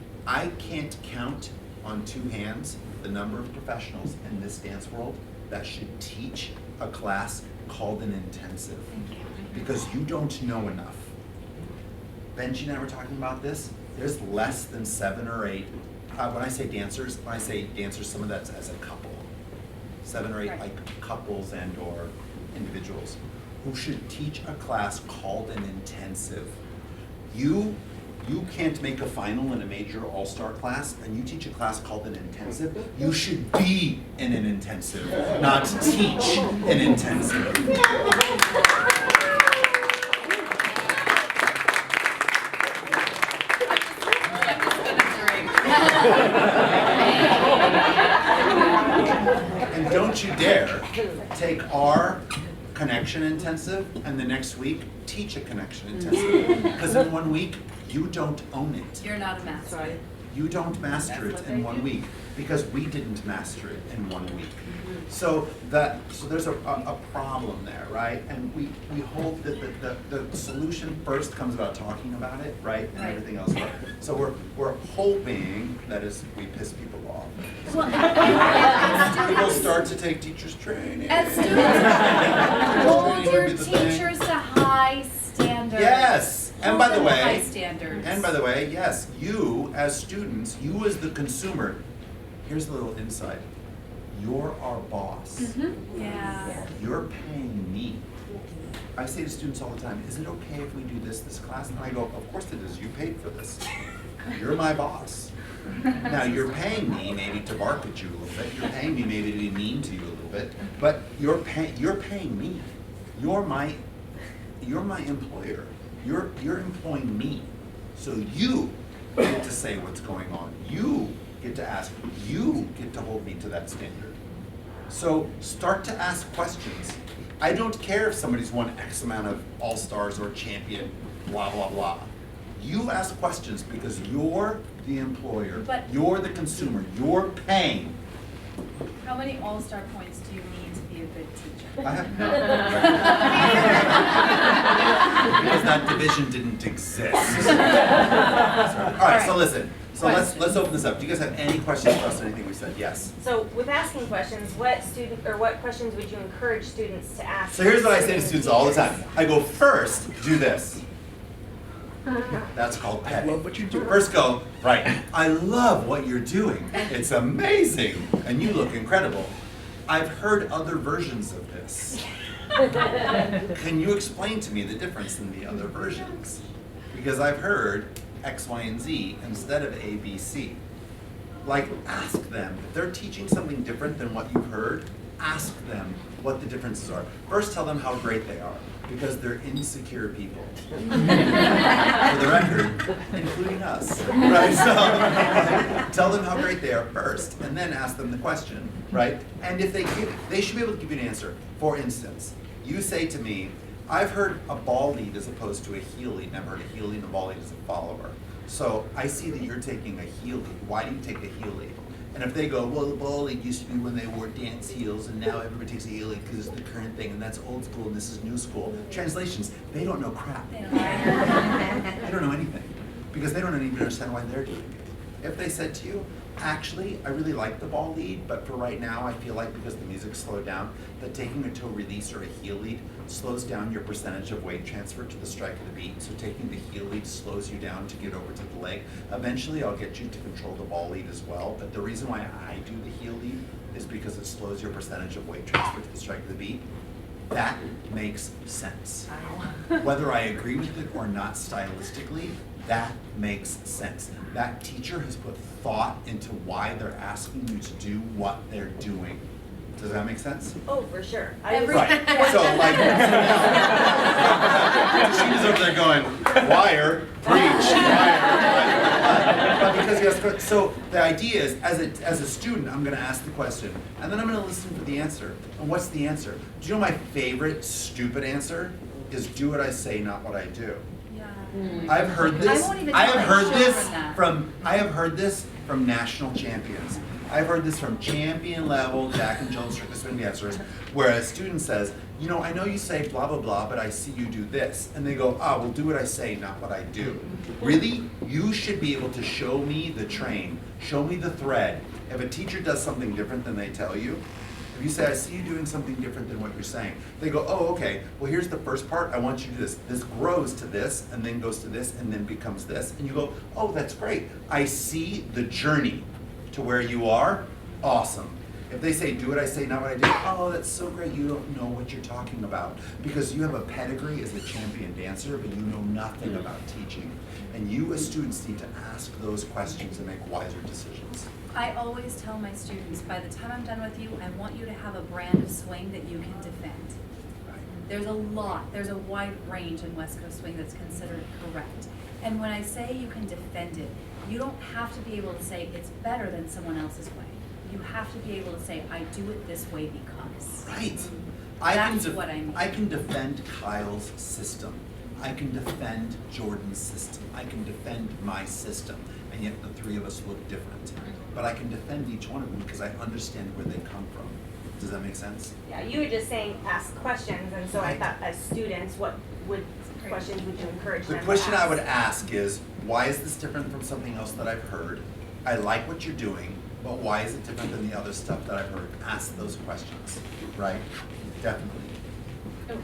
Speaker 2: can't count on two hands the number of professionals in this dance world that should teach a class called an intensive, because you don't know enough. Benji and I were talking about this. There's less than 7 or 8. When I say dancers, some of that's as a couple. 7 or 8 like couples and or individuals who should teach a class called an intensive. You can't make a final in a major all-star class, and you teach a class called an intensive. You should be in an intensive, not teach an intensive. And don't you dare take our connection intensive and the next week teach a connection intensive. Because in 1 week, you don't own it.
Speaker 1: You're not a master.
Speaker 4: Right.
Speaker 2: You don't master it in 1 week because we didn't master it in 1 week. So there's a problem there, right? And we hope that the solution first comes about talking about it, right? And everything else. So we're hoping that as we piss people off,
Speaker 1: Well,
Speaker 2: people start to take teachers training.
Speaker 1: as students, hold your teachers to high standards.
Speaker 2: Yes. And by the
Speaker 1: Hold them to high
Speaker 2: way,
Speaker 1: standards.
Speaker 2: yes, you as students, you as the consumer, here's a little insight. You're our boss.
Speaker 1: Yeah.
Speaker 2: You're paying me. I say to students all the time, is it okay if we do this class? And I go, of course it is, you paid for this. You're my boss. Now you're paying me maybe to bark at you a little bit, you're paying me maybe to be mean to you a little bit, but you're paying me. You're my employer. You're employing me. So you get to say what's going on. You get to ask. You get to hold me to that standard. So start to ask questions. I don't care if somebody's won X amount of all-stars or champion, blah, blah, blah. You ask questions because you're the employer.
Speaker 1: But-
Speaker 2: you're the consumer. You're paying.
Speaker 1: How many all-star points do you need to be a good teacher?
Speaker 2: I have because that division didn't exist. All right, so listen. So let's open this up. Do you guys have any questions for us? Anything we said? Yes.
Speaker 7: So with asking questions, what questions would you encourage students to ask?
Speaker 2: So here's what I say to students all the time. I go, first, do this. That's called petting.
Speaker 6: I love what you do.
Speaker 2: First go, right, I love what you're doing. It's amazing. And you look incredible. I've heard other versions of this. Can you explain to me the difference in the other versions? Because I've heard X, Y, and Z instead of A, B, C. Like, ask them. If they're teaching something different than what you've heard, ask them what the differences are. First, tell them how great they are, because they're insecure people. For the record, including us, right? So, tell them how great they are first, and then ask them the question, right? And if they should be able to give you an answer. For instance, you say to me, I've heard a ball lead as opposed to a heel lead, and I've heard a heel lead and a ball lead as a follower. So I see that you're taking a heel lead. Why do you take a heel lead? And if they go, well, the ball lead used to be when they wore dance heels, and now everybody takes a heel lead because it's the current thing, and that's old school, and this is new school. Translations, they don't know crap. They don't know anything, because they don't even understand why they're doing it. If they said to you, actually, I really like the ball lead, but for right now, I feel like because the music's slowed down, that taking a toe release or a heel lead slows down your percentage of weight transfer to the strike of the beat. So taking the heel lead slows you down to get over to the leg. Eventually, I'll get you to control the ball lead as well, but the reason why I do the heel lead is because it slows your percentage of weight transfer to the strike of the beat. That makes sense. Whether I agree with it or not stylistically, that makes sense. That teacher has put thought into why they're asking you to do what they're doing. Does that make sense?
Speaker 7: Oh, for sure.
Speaker 2: Right. So like, Tashina's over there going, wire, preach, wire. But because he has, so the idea is, as a student, I'm going to ask the question, and then I'm going to listen for the answer. And what's the answer? Do you know my favorite stupid answer is do what I say, not what I do. I've heard this. I have heard this from national champions. I've heard this from champion level Jack and Jill Strictly Swing dancers, where a student says, you know, I know you say blah blah blah, but I see you do this, and they go, well, do what I say, not what I do. Really, you should be able to show me the train, show me the thread. If a teacher does something different than they tell you, if you say, I see you doing something different than what you're saying, they go, oh, okay, well, here's the first part, I want you to do this. This grows to this, and then goes to this, and then becomes this. And you go, oh, that's great. I see the journey to where you are. Awesome. If they say, do what I say, not what I do, oh, that's so great, you don't know what you're talking about. Because you have a pedigree as a champion dancer, but you know nothing about teaching. And you as students need to ask those questions and make wiser decisions.
Speaker 1: I always tell my students, by the time I'm done with you, I want you to have a brand of swing that you can defend. There's a wide range in West Coast swing that's considered correct. And when I say you can defend it, you don't have to be able to say it's better than someone else's way. You have to be able to say, I do it this way because.
Speaker 2: Right.
Speaker 1: That's what I mean.
Speaker 2: I can defend Kyle's system. I can defend Jordan's system. I can defend my system. And yet the three of us look different. But I can defend each one of them because I understand where they come from. Does that make sense?
Speaker 7: Yeah, you were just saying ask questions, and so I thought as students, what questions would you encourage them
Speaker 2: The
Speaker 7: to
Speaker 2: question I
Speaker 7: ask?
Speaker 2: would ask is, why is this different from something else that I've heard? I like what you're doing, but why is it different than the other stuff that I've heard? Ask those questions, right? Definitely.
Speaker 4: Oh,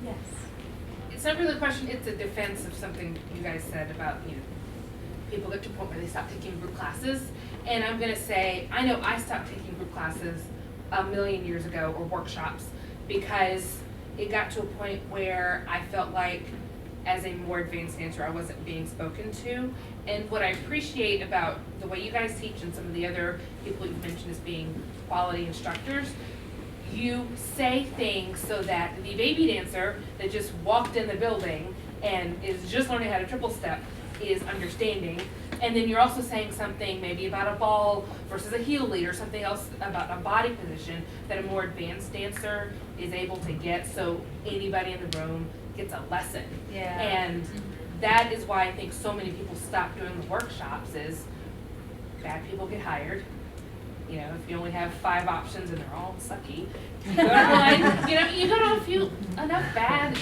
Speaker 1: Yes.
Speaker 4: it's not really a question, it's a defense of something you guys said about, people get to a point where they stop taking group classes. And I'm gonna say, I know I stopped taking group classes a million years ago, or workshops, because it got to a point where I felt like as a more advanced dancer, I wasn't being spoken to. And what I appreciate about the way you guys teach and some of the other people you've mentioned as being quality instructors, you say things so that the baby dancer that just walked in the building and is just learning how to triple step is understanding. And then you're also saying something maybe about a ball versus a heel lead, or something else about a body position that a more advanced dancer is able to get, so anybody in the room gets a lesson.
Speaker 1: Yeah.
Speaker 4: And that is why I think so many people stop doing the workshops, is bad people get hired. If you only have 5 options and they're all sucky, you go to you go to a few enough bad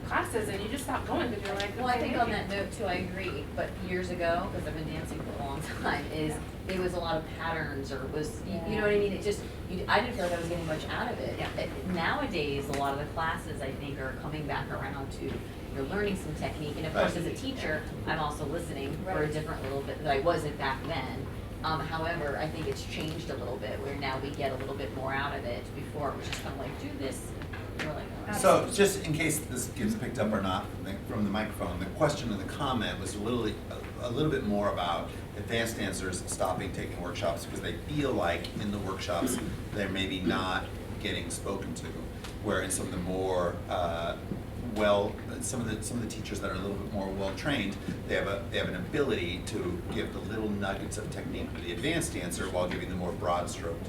Speaker 4: classes and you just stop going because you're like,
Speaker 8: Well, I think on that note too, I agree, but years ago, because I've been dancing for a long time, it was a lot of patterns, or it was, you know what I mean? It just, I didn't feel like I was getting much out of it.
Speaker 4: Yeah.
Speaker 8: Nowadays, a lot of the classes, I think, are coming back around to, you're learning some technique, and of course, as a teacher, I'm also listening for a different little bit that I wasn't back then. However, I think it's changed a little bit, where now we get a little bit more out of it. Before, it was just kind of like, do this, and we're like, oh.
Speaker 2: So just in case this gets picked up or not from the microphone, the question in the comment was literally a little bit more about advanced dancers stopping taking workshops because they feel like in the workshops they're maybe not getting spoken to, where in some of the more some of the teachers that are a little bit more well trained, they have an ability to give the little nuggets of technique to the advanced dancer while giving the more broad stroke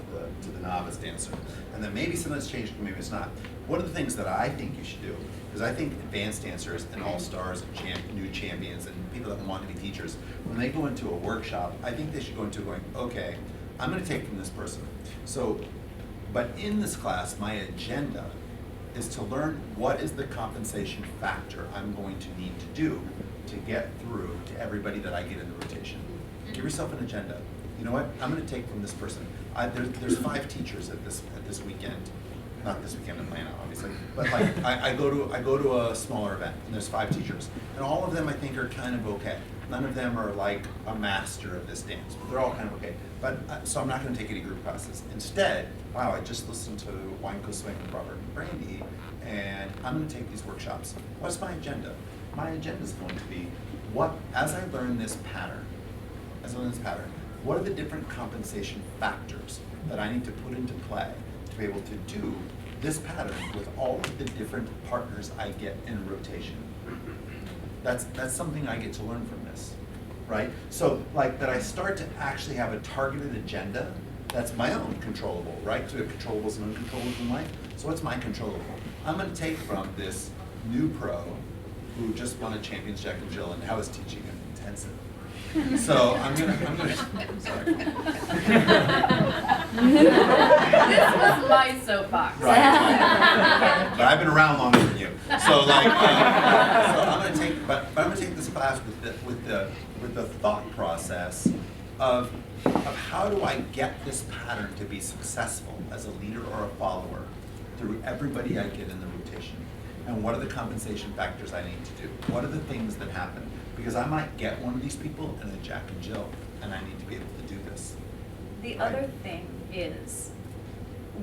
Speaker 2: to the novice dancer. And then maybe some of it's changed, maybe it's not. One of the things that I think you should do, because I think advanced dancers and all-stars and new champions and people that want to be teachers, when they go into a workshop, I think they should go into going, okay, I'm going to take from this person. So, but in this class, my agenda is to learn what is the compensation factor I'm going to need to do to get through to everybody that I get in the rotation. Give yourself an agenda. You know what? I'm going to take from this person. There's 5 teachers at this weekend. Not this weekend in Atlanta, obviously, but like I go to a smaller event and there's 5 teachers, and all of them I think are kind of okay. None of them are like a master of this dance, but they're all kind of okay. But so I'm not going to take any group classes. Instead, wow, I just listened to WineCoastSwing with Robert and Brandi, and I'm going to take these workshops. What's my agenda? My agenda is going to be as I learn this pattern, what are the different compensation factors that I need to put into play to be able to do this pattern with all of the different partners I get in rotation? That's something I get to learn from this, right? So like that I start to actually have a targeted agenda that's my own controllable, right? So we have controllables and uncontrollables in life. So what's my controllable? I'm going to take from this new pro who just won a Champions Jack and Jill and now is teaching an intensive. So I'm gonna sorry.
Speaker 1: This was my soapbox.
Speaker 2: Right. But I've been around longer than you. So like, so I'm gonna take this class with the thought process of how do I get this pattern to be successful as a leader or a follower through everybody I get in the rotation, and what are the compensation factors I need to do? What are the things that happen? Because I might get one of these people and a Jack and Jill, and I need to be able to do this.
Speaker 1: The
Speaker 2: Right.
Speaker 1: other thing is,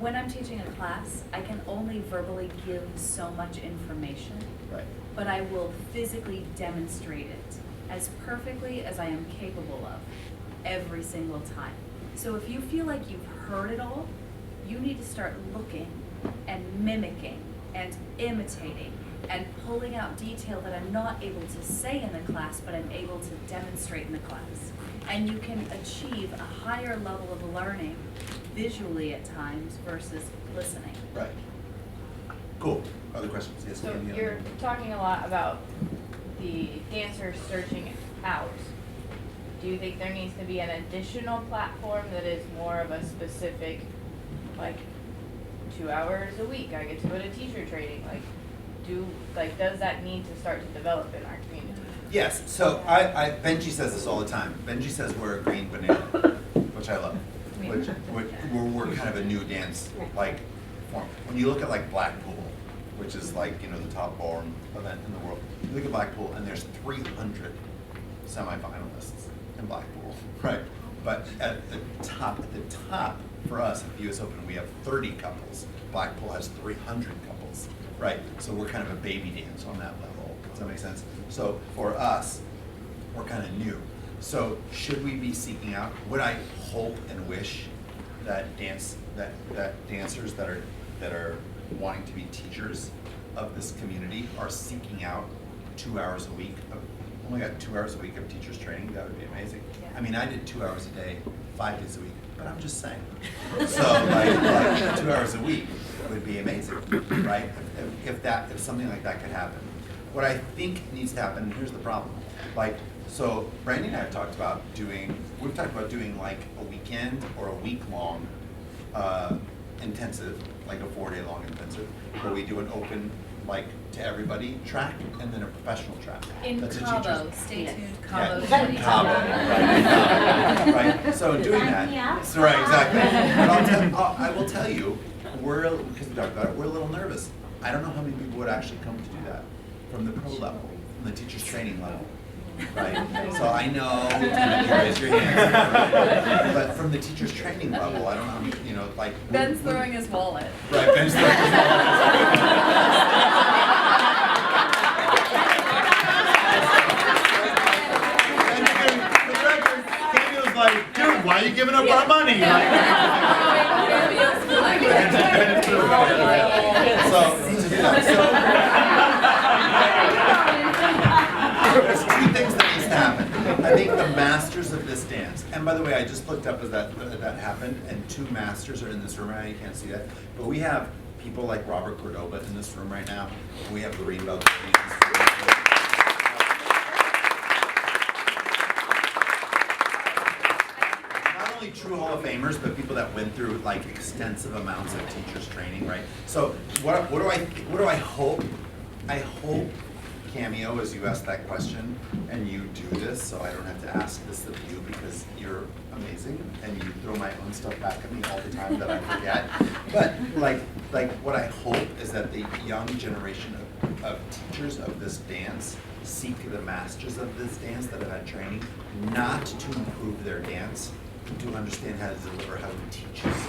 Speaker 1: when I'm teaching a class, I can only verbally give so much information,
Speaker 2: Right.
Speaker 1: but I will physically demonstrate it as perfectly as I am capable of every single time. So if you feel like you've heard it all, you need to start looking and mimicking and imitating and pulling out detail that I'm not able to say in the class, but I'm able to demonstrate in the class. And you can achieve a higher level of learning visually at times versus listening.
Speaker 2: Right. Cool. Other questions? Yes.
Speaker 9: So
Speaker 2: Andy,
Speaker 9: you're talking a lot about the dancers searching out. Do you think there needs to be an additional platform that is more of a specific, like 2 hours a week, I get to go to teacher training, does that need to start to develop in our community?
Speaker 2: Yes. So Benji says this all the time. Benji says we're a green banana, which I love. Which we're kind of a new dance like form. When you look at like Blackpool, which is like the top ballroom event in the world, you look at Blackpool and there's 300 semifinalists in Blackpool, right? But at the top for us at the US Open, we have 30 couples. Blackpool has 300 couples, right? So we're kind of a baby dance on that level. Does that make sense? So for us, we're kind of new. So should we be seeking out? Would I hope and wish that dancers that are wanting to be teachers of this community are seeking out 2 hours a week of, oh my God, 2 hours a week of teachers training? That would be amazing.
Speaker 1: Yeah.
Speaker 2: I mean, I did 2 hours a day, 5 days a week, but I'm just saying. So like 2 hours a week would be amazing, right? If something like that could happen. What I think needs to happen, and here's the problem, so Brandi and I have talked about doing like a weekend or a week-long intensive, like a 4-day long intensive, where we do an open, to everybody track and then a professional track.
Speaker 1: In
Speaker 2: That's a
Speaker 1: Cabo,
Speaker 2: teacher's-
Speaker 1: stay
Speaker 8: Yes.
Speaker 1: tuned,
Speaker 2: Yeah,
Speaker 1: Cabo
Speaker 2: in
Speaker 1: 2020.
Speaker 2: Cabo, right? So doing that, so right, exactly. But I will tell you, because we talked about it, we're a little nervous. I don't know how many people would actually come to do that from the pro level, from the teacher's training level, right? So I know, you raise your hands, but from the teacher's training level, I don't know,
Speaker 1: Ben's throwing his wallet.
Speaker 2: Right, Ben's throwing his wallet. Like, dude, why are you giving up our money? So, by the way, I just looked up as that happened, and 2 masters are in this room right now. You can't see that, but we have people like Robert Cordova in this room right now. And we have Lorene Bell. Not only true Hall of Famers, but people that went through like extensive amounts of teachers training, right? So what do I hope? I hope, Cameo, as you ask that question and you do this, so I don't have to ask this of you because you're amazing and you throw my own stuff back at me all the time that I forget. But like what I hope is that the young generation of teachers of this dance seek the masters of this dance that have had training, not to improve their dance, to understand how to deliver, how to teach us.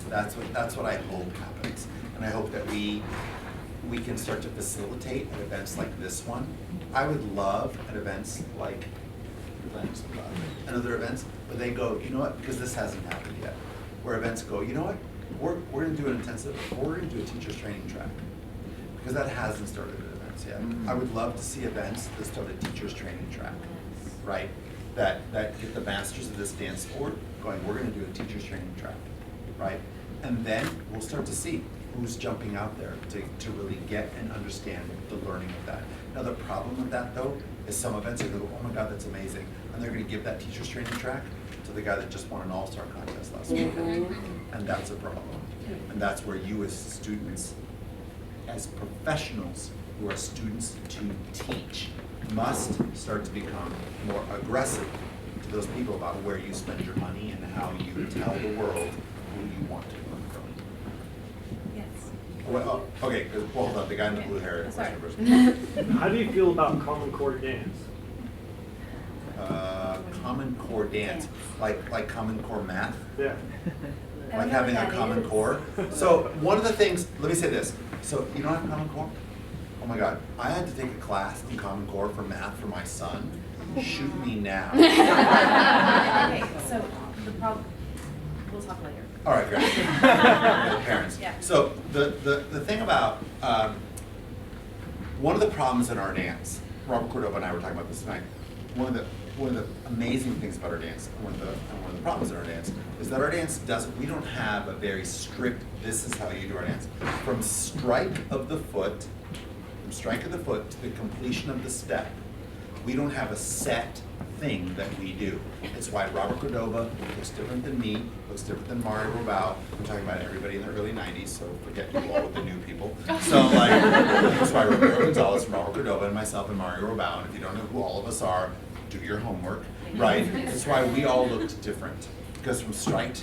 Speaker 2: That's what I hope happens. And I hope that we can start to facilitate at events like this one. I would love at events like and other events where they go, you know what, because this hasn't happened yet, where events go, you know what, we're gonna do an intensive, or we're gonna do a teacher's training track. Because that hasn't started at events yet. I would love to see events that start a teacher's training track, right? That get the masters of this dance sport going, we're gonna do a teacher's training track, right? And then we'll start to see who's jumping out there to really get and understand the learning of that. Now the problem with that though, is some events are going to go, oh my God, that's amazing. And they're gonna give that teacher's training track to the guy that just won an all-star contest last week. And that's a problem. And that's where you as students, as professionals who are students to teach, must start to become more aggressive to those people about where you spend your money and how you tell the world who you want to learn from.
Speaker 1: Yes.
Speaker 2: Well, okay, well, hold on, the guy in the blue hair.
Speaker 1: Sorry.
Speaker 6: How do you feel about Common Core dance?
Speaker 2: Common core dance, like Common Core math,
Speaker 6: Yeah.
Speaker 1: I
Speaker 2: like
Speaker 1: don't know
Speaker 2: having
Speaker 1: what
Speaker 2: a
Speaker 1: that
Speaker 2: Common
Speaker 1: is.
Speaker 2: Core. So one of the things, let me say this. So you don't have Common Core? Oh my God, I had to take a class in Common Core for math for my son. Shoot me now.
Speaker 1: Okay, so the problem, we'll talk later.
Speaker 2: All right, great. Parents.
Speaker 1: Yeah.
Speaker 2: So the thing about one of the problems in our dance, Robert Cordova and I were talking about this tonight. One of the amazing things about our dance, and one of the problems in our dance, is that our dance doesn't. We don't have a very strict. This is how you do our dance. From strike of the foot to the completion of the step, we don't have a set thing that we do. It's why Robert Cordova looks different than me, looks different than Mario Robau. I'm talking about everybody in the early 90s, so forget you all with the new people. So like, that's why Roberto Gonzalez, Robert Cordova, and myself and Mario Robau, and if you don't know who all of us are, do your homework, right? That's why we all looked different. Because from strike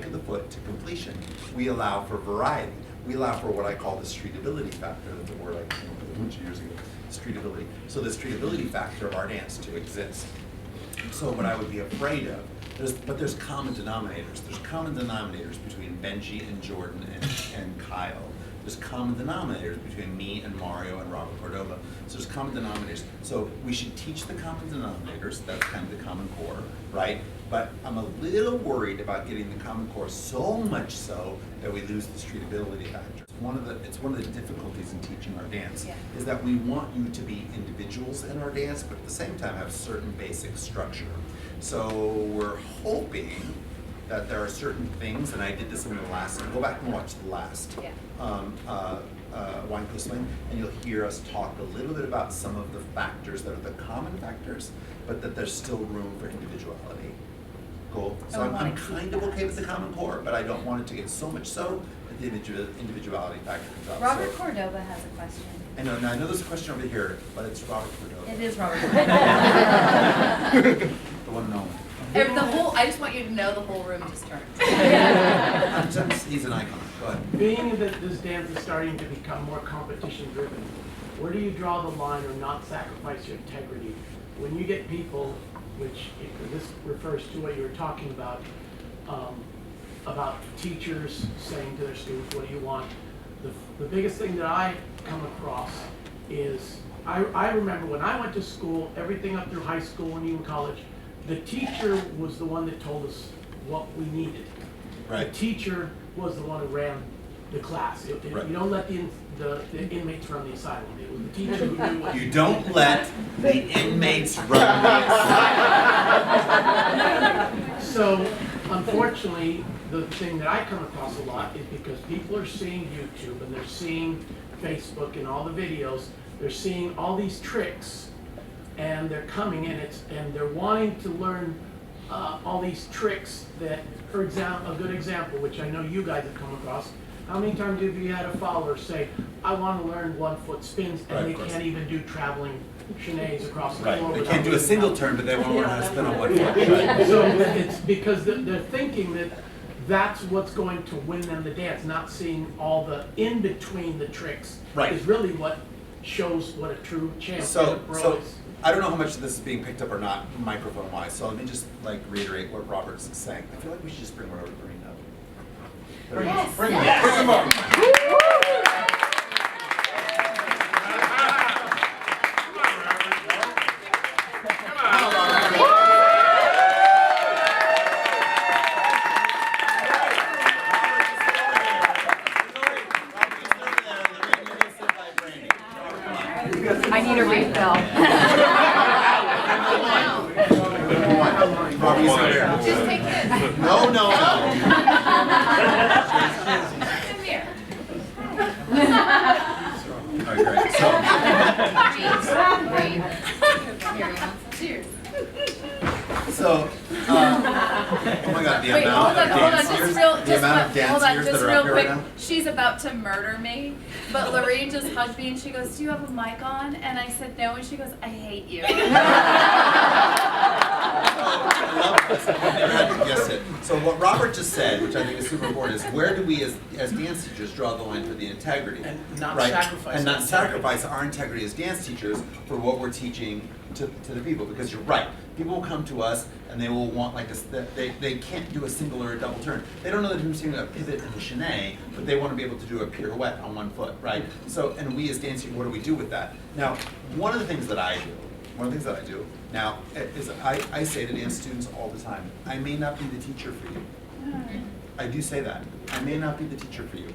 Speaker 2: of the foot to completion, we allow for variety. We allow for what I call the streetability factor. That's a word I came up with a bunch of years ago. Streetability. So the streetability factor of our dance to exist. So what I would be afraid of, there's common denominators. There's common denominators between Benji and Jordan and Kyle. There's common denominators between me and Mario and Robert Cordova. So there's common denominators. So we should teach the common denominators. That's kind of the Common Core, right? But I'm a little worried about getting the Common Core so much so that we lose the streetability factor. It's one of the difficulties in teaching our dance, is that we want you to be individuals in our dance, but at the same time have certain basic structure. So we're hoping that there are certain things, and I did this in the last, go back and watch the last WineCoastSwing, and you'll hear us talk a little bit about some of the factors that are the common factors, but that there's still room for individuality. Cool. So I'm kind of okay with the Common Core, but I don't want it to get so much so that the individuality factor comes out.
Speaker 1: Robert Cordova has a question.
Speaker 2: I know there's a question over here, but it's Robert Cordova.
Speaker 1: It is Robert Cordova.
Speaker 2: The one and only.
Speaker 1: I just want you to know the whole room just turned.
Speaker 2: He's an icon. Go ahead.
Speaker 10: Being that this dance is starting to become more competition driven, where do you draw the line or not sacrifice your integrity? When you get people, which this refers to what you were talking about teachers saying to their students, what do you want? The biggest thing that I come across is, I remember when I went to school, everything up through high school and even college, the teacher was the one that told us what we needed.
Speaker 2: Right.
Speaker 10: The teacher was the one who ran the class.
Speaker 2: Right.
Speaker 10: You don't let the inmates run the asylum. It was the teacher who knew what.
Speaker 2: You don't let the inmates run the asylum.
Speaker 10: So, unfortunately, the thing that I come across a lot is because people are seeing YouTube and they're seeing Facebook and all the videos, they're seeing all these tricks, and they're coming in, and they're wanting to learn all these tricks that, for example, a good example, which I know you guys have come across. How many times have you had a follower say, I want to learn 1-foot spins, and they can't even do traveling chenets across the floor?
Speaker 2: They can't do a single turn, but they want to learn how to spin on one foot.
Speaker 10: So it's because they're thinking that that's what's going to win them the dance, not seeing all the in between the tricks.
Speaker 2: Right.
Speaker 10: Is really what shows what a true champion
Speaker 2: So
Speaker 10: pro is.
Speaker 2: I don't know how much of this is being picked up or not, microphone wise. So let me just like reiterate what Robert's saying. I feel like we should just bring Robert Green up.
Speaker 4: Yes.
Speaker 2: Bring him up. Bring him up.
Speaker 1: I need a refill.
Speaker 2: Robbie's over here.
Speaker 4: Just take this.
Speaker 2: No, no, no.
Speaker 4: Come here.
Speaker 2: All right, great. So,
Speaker 4: Cheers.
Speaker 2: so, oh my God, the
Speaker 1: Wait,
Speaker 2: amount
Speaker 1: hold on,
Speaker 2: of
Speaker 1: hold on,
Speaker 2: dance
Speaker 1: just
Speaker 2: years,
Speaker 1: real,
Speaker 2: the
Speaker 1: just
Speaker 2: amount of
Speaker 1: hold
Speaker 2: dance
Speaker 1: on,
Speaker 2: years
Speaker 1: just
Speaker 2: that are
Speaker 1: real
Speaker 2: up here right
Speaker 1: quick.
Speaker 2: now.
Speaker 1: She's about to murder me, but Lorraine just hugged me and she goes, "Do you have a mic on?" And I said no, and she goes, "I hate you."
Speaker 2: I love this. I've never had to guess it. So what Robert just said, which I think is super important, is where do we as dance teachers draw the line for the integrity?
Speaker 11: And not
Speaker 2: right?
Speaker 11: sacrifice
Speaker 2: And not
Speaker 11: the integrity.
Speaker 2: sacrifice our integrity as dance teachers for what we're teaching to the people. Because you're right. People will come to us and they will want like they can't do a single or a double turn. They don't know the difference between a pivot and a chenet, but they want to be able to do a pirouette on one foot, right? So, and we as dancers, what do we do with that? Now, one of the things that I do now is I say to dance students all the time, I may not be the teacher for you. I do say that. I may not be the teacher for you.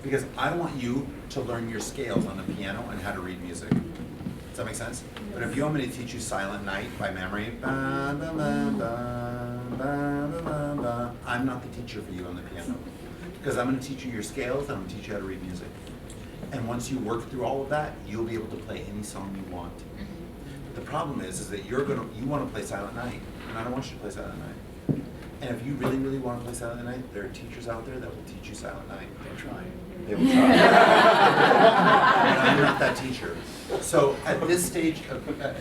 Speaker 2: Because I want you to learn your scales on the piano and how to read music. Does that make sense? But if you want me to teach you Silent Night by memory, ba, ba, ba, ba, ba, ba, ba, ba, I'm not the teacher for you on the piano. Because I'm going to teach you your scales and I'm going to teach you how to read music. And once you work through all of that, you'll be able to play any song you want. But the problem is that you want to play Silent Night, and I don't want you to play Silent Night. And if you really, really want to play Silent Night, there are teachers out there that will teach you Silent Night.
Speaker 11: They try.
Speaker 2: They will try. And I'm not that teacher. So at this stage of the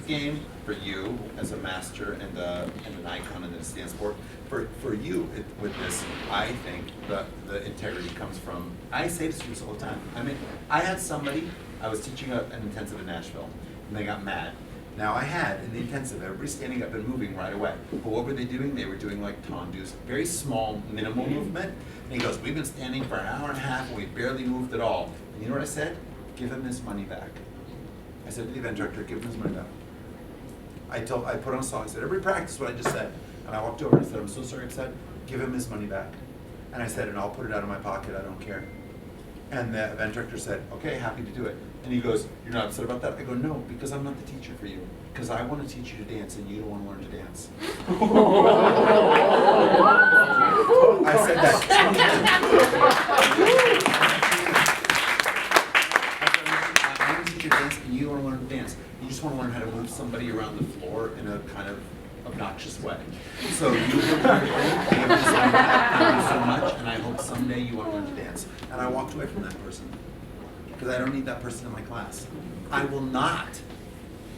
Speaker 2: game, for you as a master and an icon in this dance sport, for you with this, I think the integrity comes from. I say to students all the time. I mean, I had somebody. I was teaching an intensive in Nashville, and they got mad. Now I had in the intensive, everybody standing up and moving right away. But what were they doing? They were doing like tondus, very small, minimal movement. And he goes, "We've been standing for an hour and a half and we barely moved at all." And you know what I said? Give him his money back. I said to the event director, give him his money back. I put on a song, I said, everybody practice what I just said. And I walked over and I said, "I'm so sorry," I said, "give him his money back." And I said, "And I'll put it out of my pocket, I don't care." And the event director said, "Okay, happy to do it." And he goes, "You're not upset about that?" I go, "No, because I'm not the teacher for you. Because I want to teach you to dance and you don't want to learn to dance." I said that. I want to teach you to dance and you don't want to learn to dance. You just want to learn how to move somebody around the floor in a kind of obnoxious way. So you will learn to dance. Thank you so much, and I hope someday you want to learn to dance. And I walked away from that person because I don't need that person in my class. I will not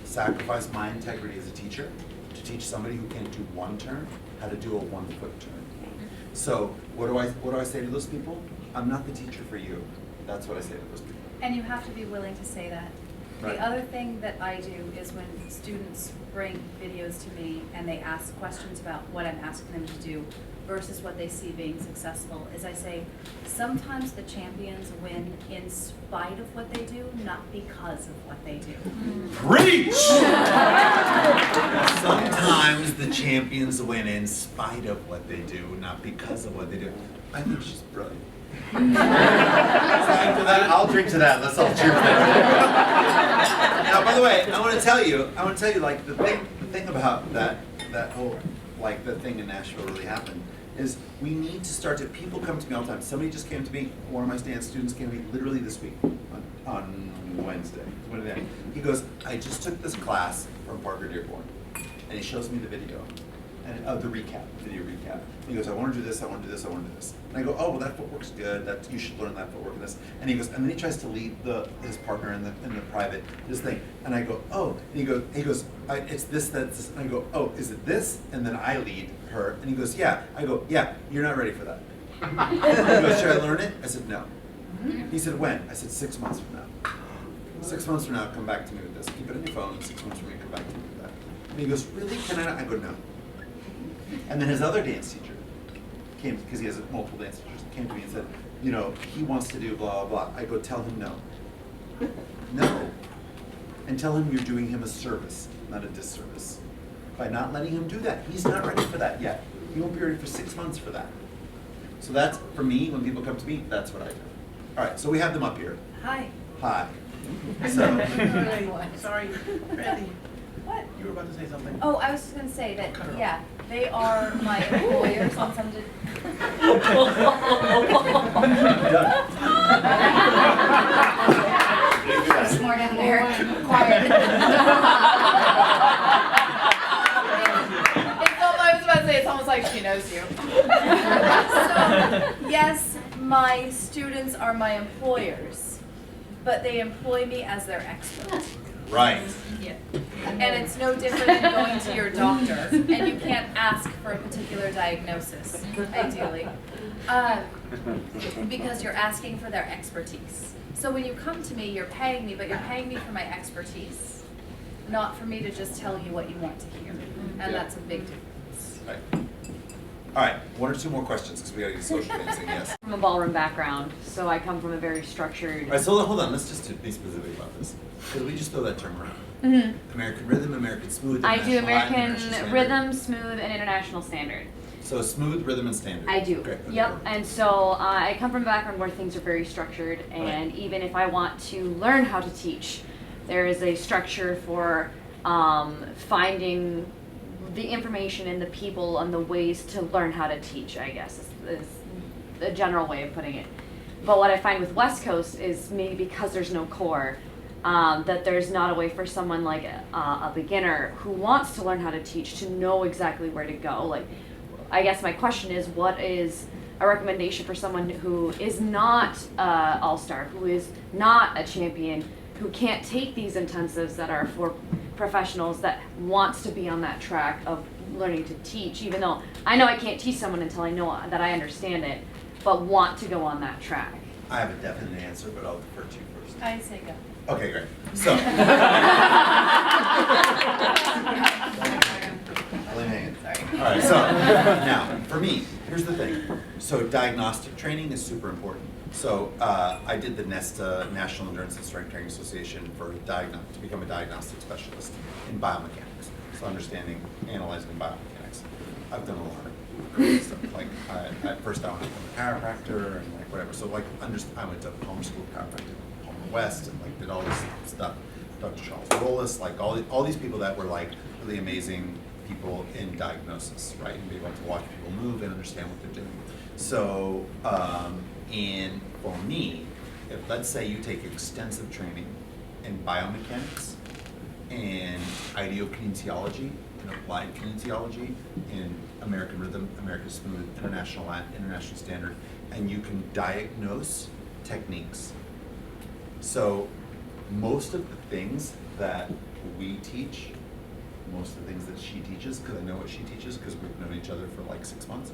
Speaker 2: sacrifice my integrity as a teacher to teach somebody who can't do one turn how to do a 1-foot turn. So what do I say to those people? I'm not the teacher for you. That's what I say to those people.
Speaker 1: And you have to be willing to say that.
Speaker 2: Right.
Speaker 1: The other thing that I do is when students bring videos to me and they ask questions about what I'm asking them to do versus what they see being successful, is I say, sometimes the champions win in spite of what they do, not because of what they do.
Speaker 2: Reach! Sometimes the champions win in spite of what they do, not because of what they do. I think she's brilliant. I'll drink to that. Let's all cheer for that. Now, by the way, I want to tell you, like the thing about that whole, like the thing in Nashville really happened is we need to start to, people come to me all the time. Somebody just came to me, one of my dance students came to me literally this week on Wednesday. He goes, I just took this class from Parker Dearborn, and he shows me the video, and the video recap. He goes, I want to do this, I want to do this, I want to do this. And I go, oh, well, that footwork's good. That you should learn that footwork and this. And he goes, and then he tries to lead his partner in the private this thing. And I go, oh. And he goes, it's this, that's this. And I go, oh, is it this? And then I lead her. And he goes, yeah. I go, yeah. You're not ready for that. He goes, should I learn it? I said, no. He said, when? I said, 6 months from now. 6 months from now, come back to me with this. Keep it on your phone. 6 months from now, come back to me with that. And he goes, really? Can I not? I go, no. And then his other dance teacher came, because he has multiple dance teachers, came to me and said, you know, he wants to do blah, blah, blah. I go, tell him no. No. And tell him you're doing him a service, not a disservice. By not letting him do that. He's not ready for that yet. He won't be ready for 6 months for that. So that's, for me, when people come to me, that's what I do. All right, so we have them up here.
Speaker 1: Hi.
Speaker 2: Hi. So,
Speaker 11: Sorry, Brandi,
Speaker 1: What?
Speaker 11: you were about to say something.
Speaker 1: Oh, I was just gonna say that, yeah, they are my employers on some There's more down there. Quiet.
Speaker 9: I was about to say, it's almost like she knows you.
Speaker 1: So, yes, my students are my employers, but they employ me as their expert.
Speaker 2: right.
Speaker 1: Yeah. And it's no different than going to your doctor, and you can't ask for a particular diagnosis, ideally, because you're asking for their expertise. So when you come to me, you're paying me, but you're paying me for my expertise, not for me to just tell you what you want to hear, and that's a big difference.
Speaker 2: Right. All right, one or two more questions, because we gotta do social dancing, yes.
Speaker 12: From a ballroom background, so I come from a very structured.
Speaker 2: All right, so hold on, let's just be specific about this, because we just throw that term around.
Speaker 12: Mhm.
Speaker 2: American rhythm, American smooth,
Speaker 12: I do
Speaker 2: international Latin,
Speaker 12: American
Speaker 2: international standard.
Speaker 12: rhythm, smooth, and international standard.
Speaker 2: So smooth, rhythm, and standard.
Speaker 12: I do.
Speaker 2: Okay,
Speaker 12: Yep.
Speaker 2: perfect.
Speaker 12: And so I come from a background where things are very structured, and even if I want to learn how to teach, there is a structure for finding the information and the people and the ways to learn how to teach, I guess, is a general way of putting it. But what I find with West Coast is maybe because there's no core, that there's not a way for someone like a beginner who wants to learn how to teach to know exactly where to go. Like, I guess my question is, what is a recommendation for someone who is not all-star, who is not a champion, who can't take these intensives that are for professionals, that wants to be on that track of learning to teach, even though I know I can't teach someone until I know that I understand it, but want to go on that track?
Speaker 2: I have a definite answer, but I'll defer to you first.
Speaker 1: I say go.
Speaker 2: Okay, great. So. All right, so now, for me, here's the thing. So diagnostic training is super important. So I did the NESTA, National Endurance and Strength Training Association, to become a diagnostic specialist in biomechanics. So understanding, analyzing biomechanics. I've done a lot of great stuff. Like at first I went to a chiropractor and like whatever. So like I went to Palmer School of Chiropractic, Palmer West, and like did all this stuff. Dr. Charles Rollis, like all these people that were like really amazing people in diagnosis, right? And be able to watch people move and understand what they're doing. So, and for me, if let's say you take extensive training in biomechanics and ideokinesiology and applied kinesiology in American rhythm, American smooth, international Latin, international standard, and you can diagnose techniques. So most of the things that we teach, most of the things that she teaches, because I know what she teaches because we've known each other for like 6 months.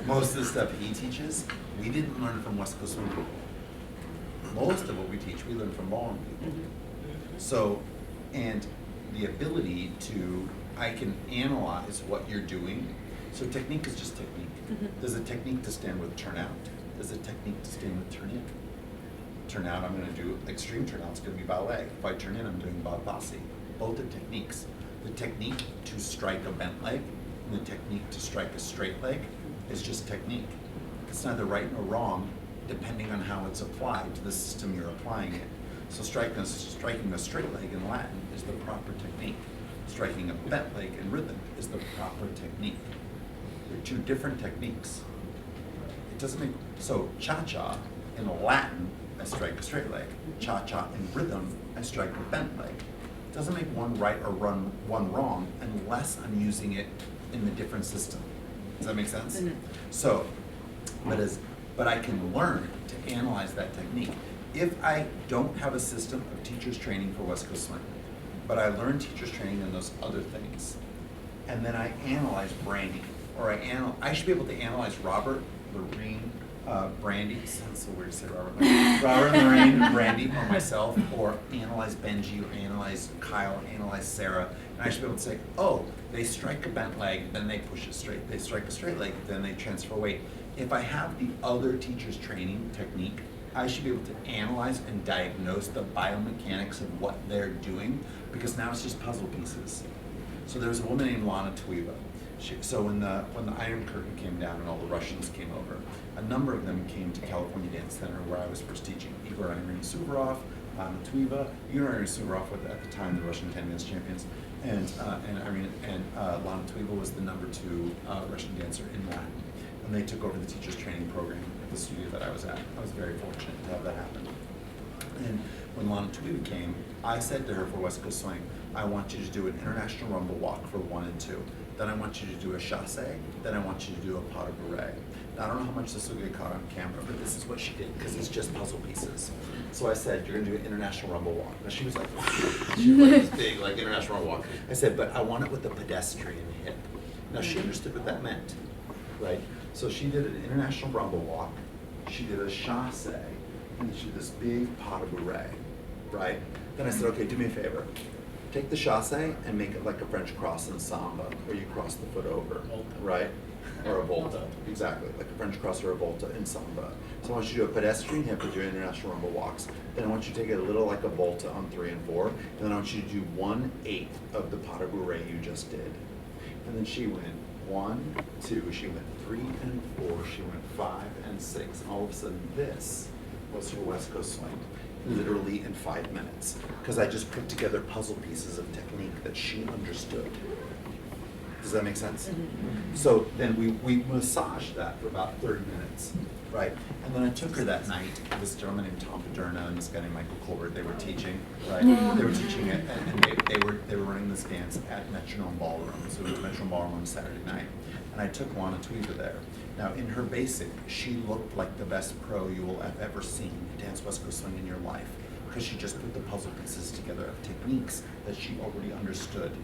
Speaker 2: Most of the stuff he teaches, we didn't learn from WineCoastSwing people. Most of what we teach, we learn from ballroom people. So, and the ability to, I can analyze what you're doing. So technique is just technique. There's a technique to stand with turn out. There's a technique to stand with turn in. turn out, I'm gonna do extreme turnout, it's gonna be ballet. If I turn in, I'm doing bossy. Both are techniques. The technique to strike a bent leg and the technique to strike a straight leg is just technique. It's neither right nor wrong, depending on how it's applied to the system you're applying it. So striking a straight leg in Latin is the proper technique. Striking a bent leg in rhythm is the proper technique. They're two different techniques. It doesn't make, so cha-cha in Latin, I strike a straight leg. Cha-cha in rhythm, I strike a bent leg. It doesn't make one right or one wrong unless I'm using it in the different system. Does that make sense?
Speaker 12: Mhm.
Speaker 2: So, but I can learn to analyze that technique. If I don't have a system of teachers training for West Coast Swing, but I learn teachers training in those other things, and then I analyze Brandi, or I should be able to analyze Robert, Lorene, Brandi, sounds so weird to say Robert, Robert, Lorene, Brandi, or myself, or analyze Benji, or analyze Kyle, analyze Sarah, and I should be able to say, oh, they strike a bent leg, then they push it straight. They strike a straight leg, then they transfer weight. If I have the other teachers training technique, I should be able to analyze and diagnose the biomechanics of what they're doing, because now it's just puzzle pieces. So there's a woman named Lana Tuiva. So when the Iron Curtain came down and all the Russians came over, a number of them came to California Dance Center where I was first teaching. Igor and Irina Suvorov, Lana Tuiva. Igor and Irina Suvorov were at the time the Russian 10 dance champions, and Lana Tuiva was the #2 Russian dancer in Latin. And they took over the teachers training program at the studio that I was at. I was very fortunate to have that happen. And when Lana Tuiva came, I said to her for West Coast Swing, I want you to do an international rumble walk for 1 and 2. Then I want you to do a chasse. Then I want you to do a pas de bourrée. Now, I don't know how much this will get caught on camera, but this is what she did, because it's just puzzle pieces. So I said, you're gonna do an international rumble walk. Now she was like, she was like this big, like international rumble walk. I said, but I want it with a pedestrian hip. Now she understood what that meant, right? So she did an international rumble walk, she did a chasse, and she did this big pas de bourrée, right? Then I said, okay, do me a favor. Take the chasse and make it like a French cross in samba, where you cross the foot over, right? Or a volta, exactly, like a French cross or a volta in samba. So I want you to do a pedestrian hip with your international rumble walks. Then I want you to take it a little like a volta on 3 and 4. And then I want you to do 1/8 of the pas de bourrée you just did. And then she went 1, 2, she went 3 and 4, she went 5 and 6. And all of a sudden this was her West Coast Swing, literally in 5 minutes. Because I just put together puzzle pieces of technique that she understood. Does that make sense? Mm-hmm. So then we massaged that for about 30 minutes, right? And then I took her that night, this gentleman named Tom Paderna and this guy named Michael Colbert, they were teaching, right? They were teaching it, and they were running this dance at Metronome Ballroom. So it was Metronome Ballroom on Saturday night. And I took Lana Tuiva there. Now in her basic, she looked like the best pro you will have ever seen dance West Coast Swing in your life, because she just put the puzzle pieces together of techniques that she already understood.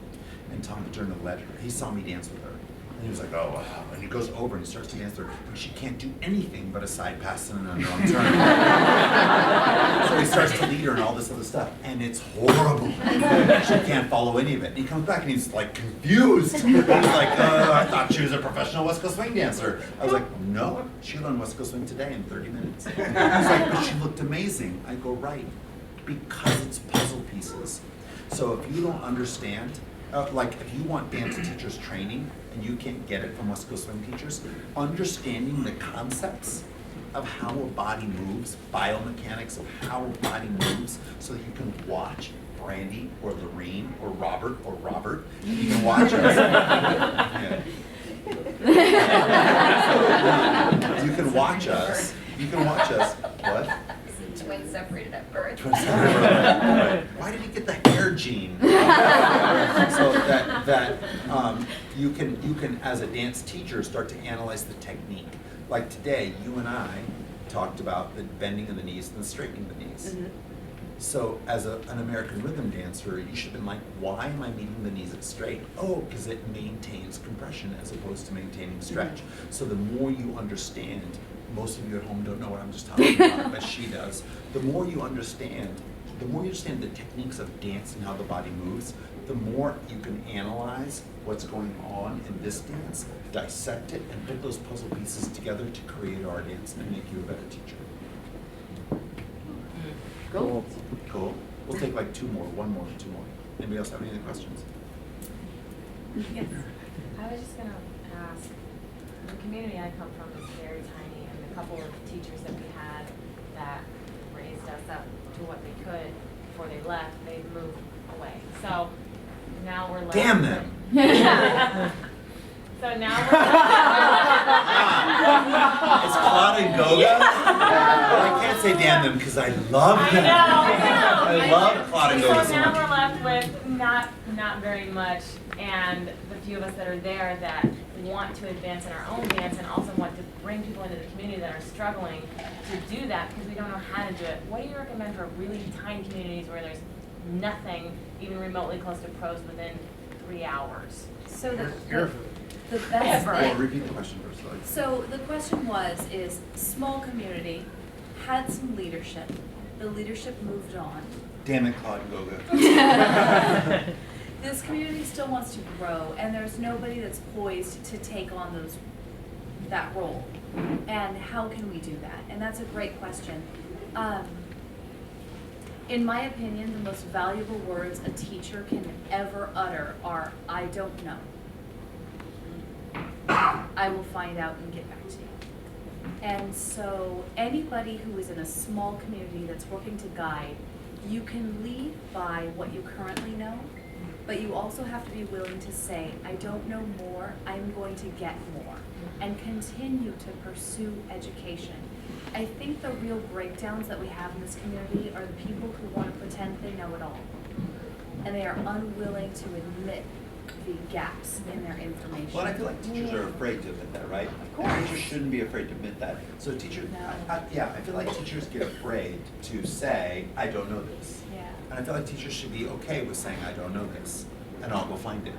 Speaker 2: And Tom Paterno led her. He saw me dance with her. And he was like, oh, wow. And he goes over and he starts to dance with her. And she can't do anything but a side pass and an underarm turn. So he starts to lead her and all this other stuff. And it's horrible. She can't follow any of it. And he comes back and he's like confused. He's like, I thought she was a professional West Coast Swing dancer. I was like, no, she learned West Coast Swing today in 30 minutes. He's like, but she looked amazing. I go, right, because it's puzzle pieces. So if you don't understand, like if you want dance teachers training and you can't get it from West Coast Swing teachers, understanding the concepts of how a body moves, biomechanics of how a body moves, so that you can watch Brandi or Lorene or Robert, you can watch us. Yeah. You can watch us. What?
Speaker 1: Twins separated at birth.
Speaker 2: Why did he get the hair gene? So that you can as a dance teacher start to analyze the technique. Like today, you and I talked about the bending of the knees and the straightening of the knees. Mm-hmm. So as an American rhythm dancer, you should have been like, why am I meeting the knees at straight? Oh, because it maintains compression as opposed to maintaining stretch. Mm-hmm. So the more you understand, most of you at home don't know what I'm just talking about, but she does. The more you understand the techniques of dance and how the body moves, the more you can analyze what's going on in this dance, dissect it, and put those puzzle pieces together to create our dance and make you a better teacher.
Speaker 12: Cool.
Speaker 2: Cool. We'll take like two more. Anybody else have any other questions?
Speaker 1: Yes.
Speaker 8: I was just gonna ask, the community I come from is very tiny, and the couple of teachers that we had that raised us up to what they could before they left, they moved away. So now we're left.
Speaker 2: Damn them.
Speaker 8: Yeah. So now we're
Speaker 2: It's Claude and Goga. Well, I can't say damn them because I love them. I love Claude and Goga
Speaker 8: So
Speaker 2: so
Speaker 8: now
Speaker 2: much.
Speaker 8: we're left with not very much, and the few of us that are there that want to advance in our own dance and also want to bring people into the community that are struggling to do that because we don't know how to do it. What do you recommend for really tiny communities where there's nothing even remotely close to pros within 3 hours?
Speaker 1: So the best
Speaker 8: Ever.
Speaker 2: Well,
Speaker 1: thing,
Speaker 2: repeat the question first. Like.
Speaker 1: so the question is small community, had some leadership, the leadership moved on.
Speaker 2: Damn it, Claude and Goga.
Speaker 1: This community still wants to grow, and there's nobody that's poised to take on that role. And how can we do that? And that's a great question. In my opinion, the most valuable words a teacher can ever utter are, "I don't know. I will find out and get back to you." And so anybody who is in a small community that's working to guide, you can lead by what you currently know, but you also have to be willing to say, "I don't know more, I'm going to get more," and continue to pursue education. I think the real breakdowns that we have in this community are the people who want to pretend they know it all, and they are unwilling to admit the gaps in their information.
Speaker 2: Well, and I feel like teachers are afraid to admit that, right?
Speaker 1: Of course.
Speaker 2: Teachers shouldn't be afraid to admit that. So teachers,
Speaker 1: No.
Speaker 2: I feel like teachers get afraid to say, "I don't know this."
Speaker 1: Yeah.
Speaker 2: And I feel like teachers should be okay with saying, "I don't know this," and I'll go find it,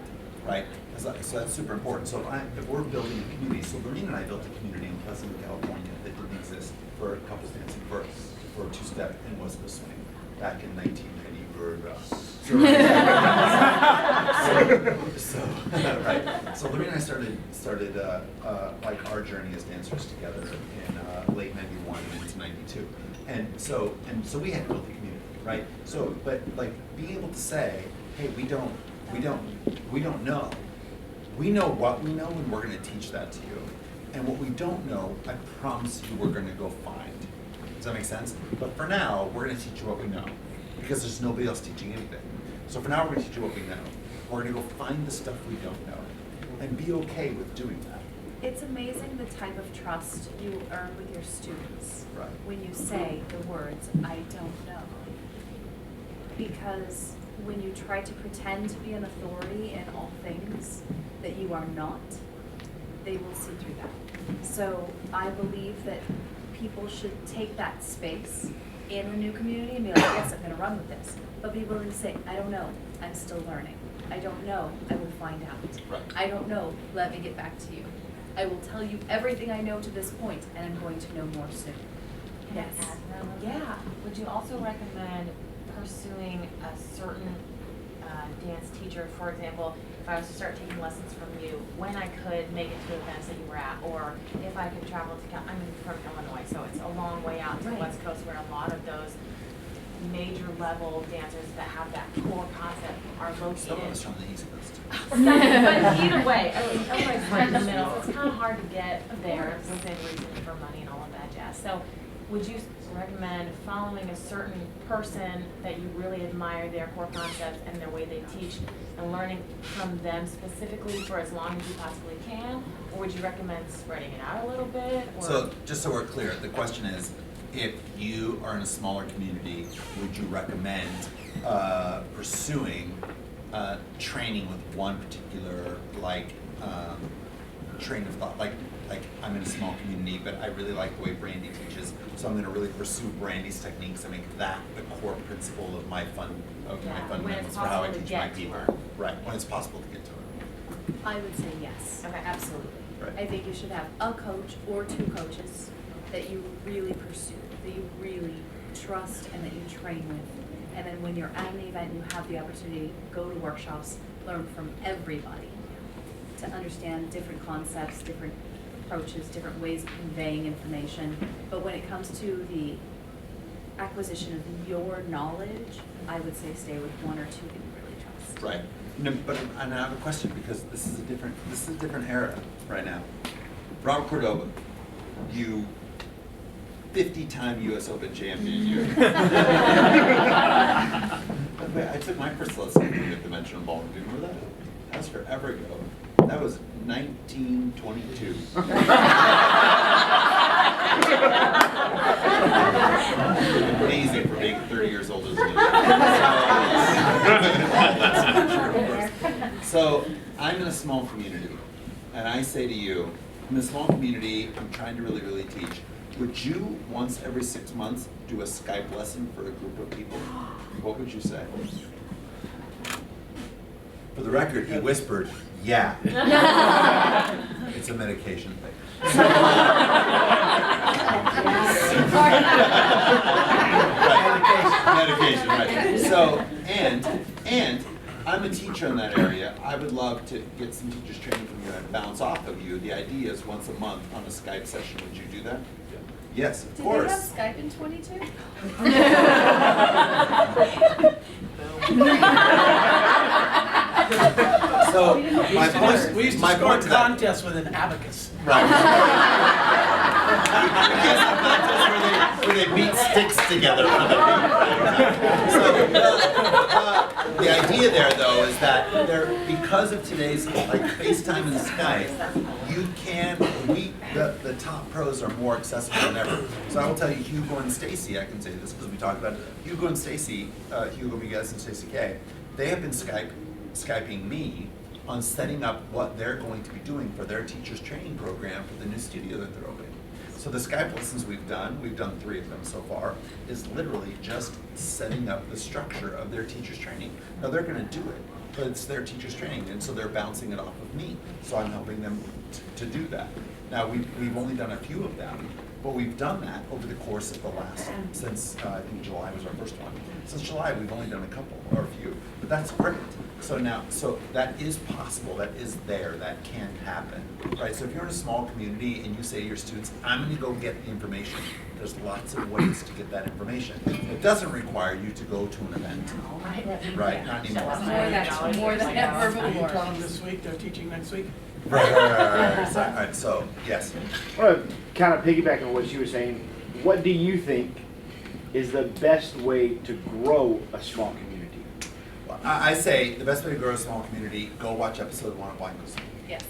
Speaker 2: right? So that's super important. So if we're building a community, so Brandi and I built a community in Pleasanton, California that didn't exist for couples dancing for two-step and WineCoastSwing back in 1990. So Lorraine and I started like our journey as dancers together in late '91 and into '92, and so we had built the community, right? So, but like being able to say, "Hey, we don't know. We know what we know, and we're going to teach that to you. And what we don't know, I promise you, we're going to go find." Does that make sense? But for now, we're going to teach you what we know, because there's nobody else teaching anything. So for now, we're going to teach you what we know. We're going to go find the stuff we don't know, and be okay with doing that.
Speaker 1: It's amazing the type of trust you earn with your students
Speaker 2: Right.
Speaker 1: when you say the words, "I don't know." Because when you try to pretend to be an authority in all things that you are not, they will see through that. So I believe that people should take that space in a new community and be like, "Yes, I'm gonna run with this," but be willing to say, "I don't know, I'm still learning. I don't know, I will find out.
Speaker 2: Right.
Speaker 1: I don't know, let me get back to you. I will tell you everything I know to this point, and I'm going to know more soon."
Speaker 8: Can I
Speaker 1: Yes.
Speaker 8: add that a little bit?
Speaker 1: Yeah.
Speaker 8: Would you also recommend pursuing a certain dance teacher? For example, if I was to start taking lessons from you, when I could make it to events that you were at, or if I could travel to I'm from Illinois, so it's a long way out to the
Speaker 1: Right.
Speaker 8: West Coast, where a lot of those major level dancers that have that core concept are
Speaker 2: Some of
Speaker 8: located.
Speaker 2: us from the East Coast.
Speaker 8: But either way, I mean, Illinois is right in the middle, so it's kind of hard to get there within reason for money and all of that jazz. So would you recommend following a certain person that you really admire their core concepts and their way they teach and learning from them specifically for as long as you possibly can? Or would you recommend spreading it out a little bit? Or?
Speaker 2: So just so we're clear, the question is, if you are in a smaller community, would you recommend pursuing training with one particular train of thought? Like I'm in a small community, but I really like the way Brandi teaches, so I'm going to really pursue Brandi's techniques and make that the core principle of my fundamentals for how I teach my people. Right, when it's possible to get to it.
Speaker 1: I would say yes.
Speaker 8: Okay.
Speaker 1: Absolutely.
Speaker 2: Right.
Speaker 1: I think you should have a coach or two coaches that you really pursue, that you really trust and that you train with. And then when you're at an event, you have the opportunity to go to workshops, learn from everybody to understand different concepts, different approaches, different ways of conveying information. But when it comes to the acquisition of your knowledge, I would say stay with one or two that you really trust.
Speaker 2: Right. No, but and I have a question because this is a different era right now. Robert Cordova, you 50-time U.S. Open champion. By the way, I took my first lesson in the dimensional ball. Do you remember that? That was forever ago. That was 1922. Amazing for being 30 years older than me. That's not true, of course. So I'm in a small community, and I say to you, in a small community, I'm trying to really, really teach. Would you, once every 6 months, do a Skype lesson for a group of people? What would you say? For the record, he whispered, yeah. It's a medication thing. Medication, right. So, and I'm a teacher in that area. I would love to get some teachers training from you and bounce off of you. The idea is once a month on a Skype session. Would you do that? Yes, of course.
Speaker 1: Do they have Skype in 22?
Speaker 2: So
Speaker 11: We used to
Speaker 2: my
Speaker 11: score
Speaker 2: point to that.
Speaker 11: contests with an abacus.
Speaker 2: Right. Where they beat sticks together for the beat. So the idea there, though, is that because of today's like FaceTime and Skype, the top pros are more accessible than ever. So I will tell you, Hugo and Stacy, I can say this because we talked about it. Hugo and Stacy, Hugo Miguez and Stacy K, they have been Skyping me on setting up what they're going to be doing for their teachers training program for the new studio that they're opening. So the Skype lessons we've done 3 of them so far, is literally just setting up the structure of their teachers training. Now they're gonna do it, but it's their teachers training, and so they're bouncing it off of me. So I'm helping them to do that. Now we've only done a few of them, but we've done that over the course of the last, since I think July was our first one. Since July, we've only done a couple or a few, but that's great. So that is possible, that is there, that can happen, right? So if you're in a small community and you say to your students, I'm gonna go get the information, there's lots of ways to get that information. It doesn't require you to go to an event, right? Not anymore.
Speaker 1: More than ever
Speaker 11: Are you
Speaker 1: before.
Speaker 11: telling them this week, they're teaching next week?
Speaker 2: Right. So, yes.
Speaker 3: I want to kind of piggyback on what you were saying. What do you think is the best way to grow a small community?
Speaker 2: I say the best way to grow a small community, go watch episode 1 of WineCoastSwing.
Speaker 1: Yes,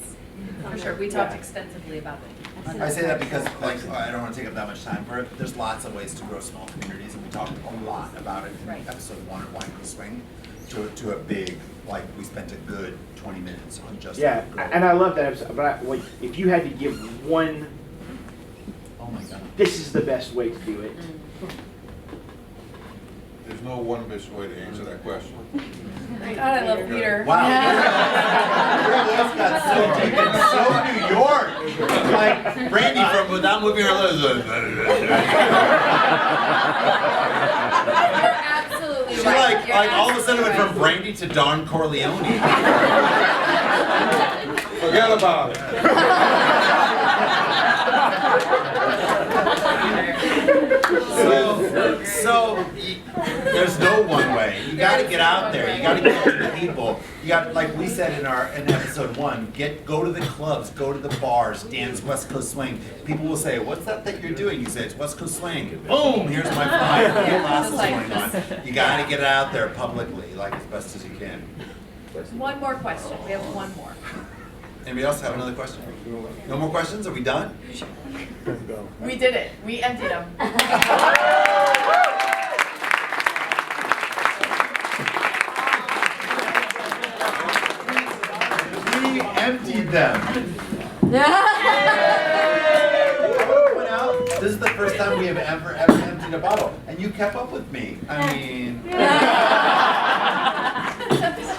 Speaker 1: for sure. We talked extensively about it.
Speaker 2: I say that because, like, I don't want to take up that much time for it. There's lots of ways to grow small communities, and we talked a lot about it in
Speaker 1: Right.
Speaker 2: episode 1 of WineCoastSwing to a big, like, we spent a good 20 minutes on just
Speaker 3: Yeah,
Speaker 2: growing.
Speaker 3: and I love that episode. But if you had to give one,
Speaker 2: Oh my God.
Speaker 3: this is the best way to do it.
Speaker 5: There's no one best way to answer that question.
Speaker 1: God, I love Peter.
Speaker 2: Wow. Your voice got so deep and so New York. Like Brandi from Without Moving Her Lips.
Speaker 1: You're absolutely
Speaker 2: She
Speaker 1: right.
Speaker 2: like
Speaker 1: You're
Speaker 2: all of a sudden went from
Speaker 1: absolutely
Speaker 2: Brandi to Don Corleone.
Speaker 5: Forget about it.
Speaker 2: There's no one way. You got to get out there. You got to get to the people. You got, like we said in episode 1, go to the clubs, go to the bars, dance West Coast Swing. People will say, "What's that you're doing?" You say, "It's West Coast Swing." Boom! Here's my flyer. Get classes going on. You got to get it out there publicly, like as best as you can.
Speaker 1: One more question. We have one more.
Speaker 2: Anybody else have another question? No more questions? Are we done?
Speaker 9: We did it. We emptied them.
Speaker 2: We emptied them. This is the first time we have ever emptied a bottle, and you kept up with me. I mean.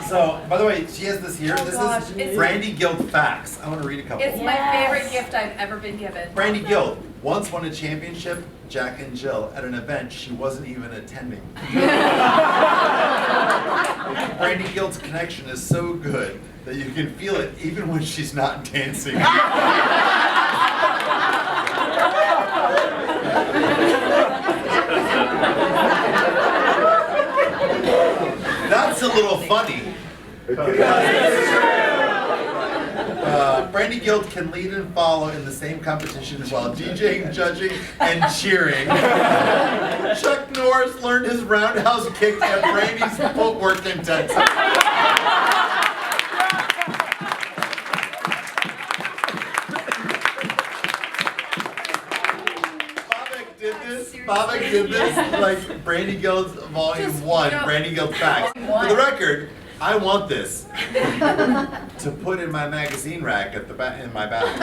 Speaker 2: So, by the way, she has this here.
Speaker 1: Oh,
Speaker 2: This
Speaker 1: gosh.
Speaker 2: is Brandi Guild Facts. I want to read a couple.
Speaker 1: It's my favorite gift I've ever been given.
Speaker 2: Brandi Guild once won a championship, Jack and Jill, at an event she wasn't even attending. Brandi Guild's connection is so good that you can feel it even when she's not dancing. lead and follow in the same competition while DJing, judging, and cheering. Chuck Norris learned his roundhouse kick at Brandy's footwork intensity. Bobak did this like Brandi Guild's Volume 1, Brandi Guild Facts. For the record, I want this to put in my magazine rack at the in my bathroom.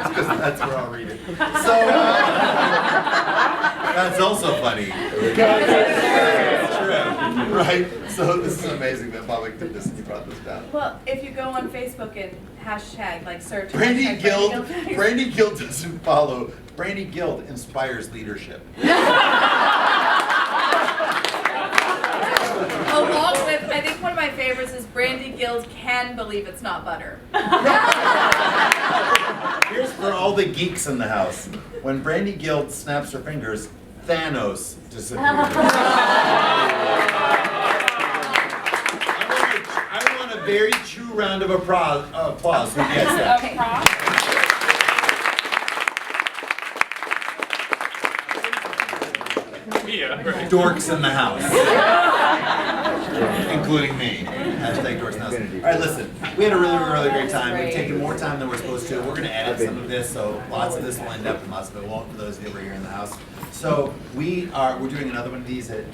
Speaker 2: Because that's where I'll read it. So that's also funny. It's true, right? So this is amazing that Bobak did this and you brought this down.
Speaker 1: Well, if you go on Facebook and hashtag, like search.
Speaker 2: Brandi
Speaker 1: hashtag
Speaker 2: Guild.
Speaker 1: Facts.
Speaker 2: Brandi Guild doesn't follow. Brandi Guild inspires leadership.
Speaker 1: Along with, I think one of my favorites is Brandi Guild can believe it's not butter.
Speaker 2: Here's for all the geeks in the house. When Brandi Guild snaps her fingers, Thanos disappears. I want a very true round of applause. Who gets that?
Speaker 1: Okay.
Speaker 2: Dorks in the house. Including me. Hashtag dorks in the house. Alright, listen. We had a really great time. We've taken more time than we're supposed to. We're going to edit some of this, so lots of this will end up and lots of it won't for those of you who are here in the house. So we're doing another one of these at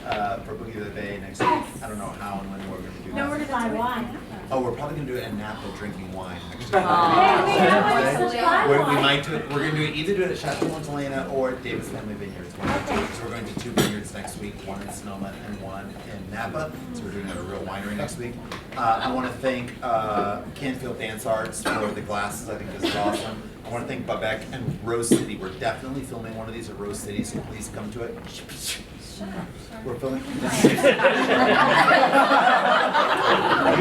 Speaker 2: for Boogie of the Bay next week. I don't know how and when we're going to do that.
Speaker 7: No, we're gonna buy wine.
Speaker 2: Oh, we're probably going to do it in Napa drinking wine next
Speaker 7: Hey, we have one such fun
Speaker 2: we
Speaker 7: wine.
Speaker 2: might do it, we're going to either do it at Chateau Montelena or at Davis Family Vineyards. One of the two. So we're going to 2 vineyards next week, one in Sonoma and one in Napa. So we're doing it at a real winery next week. I want to thank Canfield Dance Arts for the glasses. I think this is awesome. I want to thank Babek and Rose City. We're definitely filming one of these at Rose City, so please come to it. We're filming. You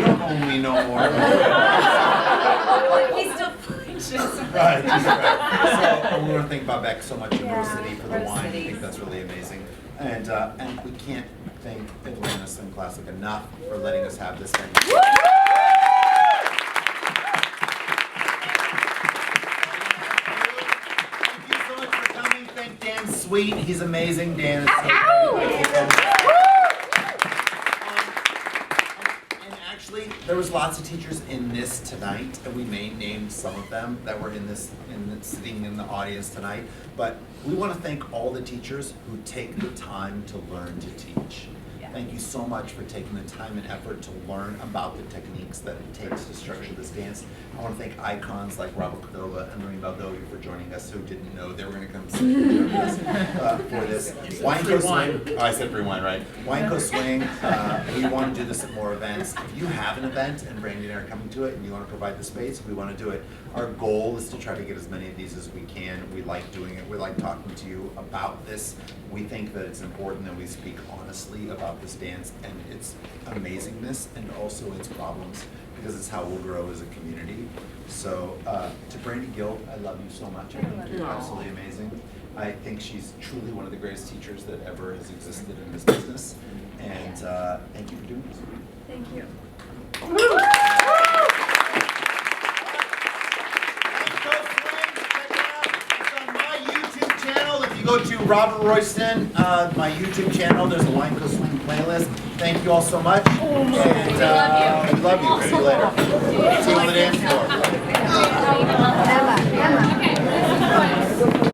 Speaker 2: don't own me no more.
Speaker 1: He's still flinches.
Speaker 2: Right. So we want to thank Babek so much in Rose City for the wine. I think that's really amazing. And we can't thank Atlanta Swim Classic enough for letting us have this venue. Thank you so much for coming. Thank Dan Sweet. He's amazing. Dan is so great. And actually, there was lots of teachers in this tonight, and we may name some of them that were sitting in the audience tonight. But we want to thank all the teachers who take the time to learn to teach. Thank you so much for taking the time and effort to learn about the techniques that it takes to structure this dance. I want to thank icons like Robert Cordova and Maureen Baldovi for joining us, who didn't know they were going to come sit and join us for this. WineCoastSwing, I said free wine, right? WineCoastSwing, we want to do this at more events. If you have an event and Brandi and I are coming to it and you want to provide the space, we want to do it. Our goal is to try to get as many of these as we can. We like doing it. We like talking to you about this. We think that it's important that we speak honestly about this dance and its amazingness and also its problems, because it's how we'll grow as a community. So to Brandi Guild, I love you so much. I think you're absolutely amazing. I think she's truly one of the greatest teachers that ever has existed in this business. And thank you for doing this.
Speaker 1: Thank you.
Speaker 2: Go to Robert Royston, my YouTube channel. There's a WineCoastSwing playlist. Thank you all so much. And,
Speaker 1: We love you.
Speaker 2: We love you. See you later.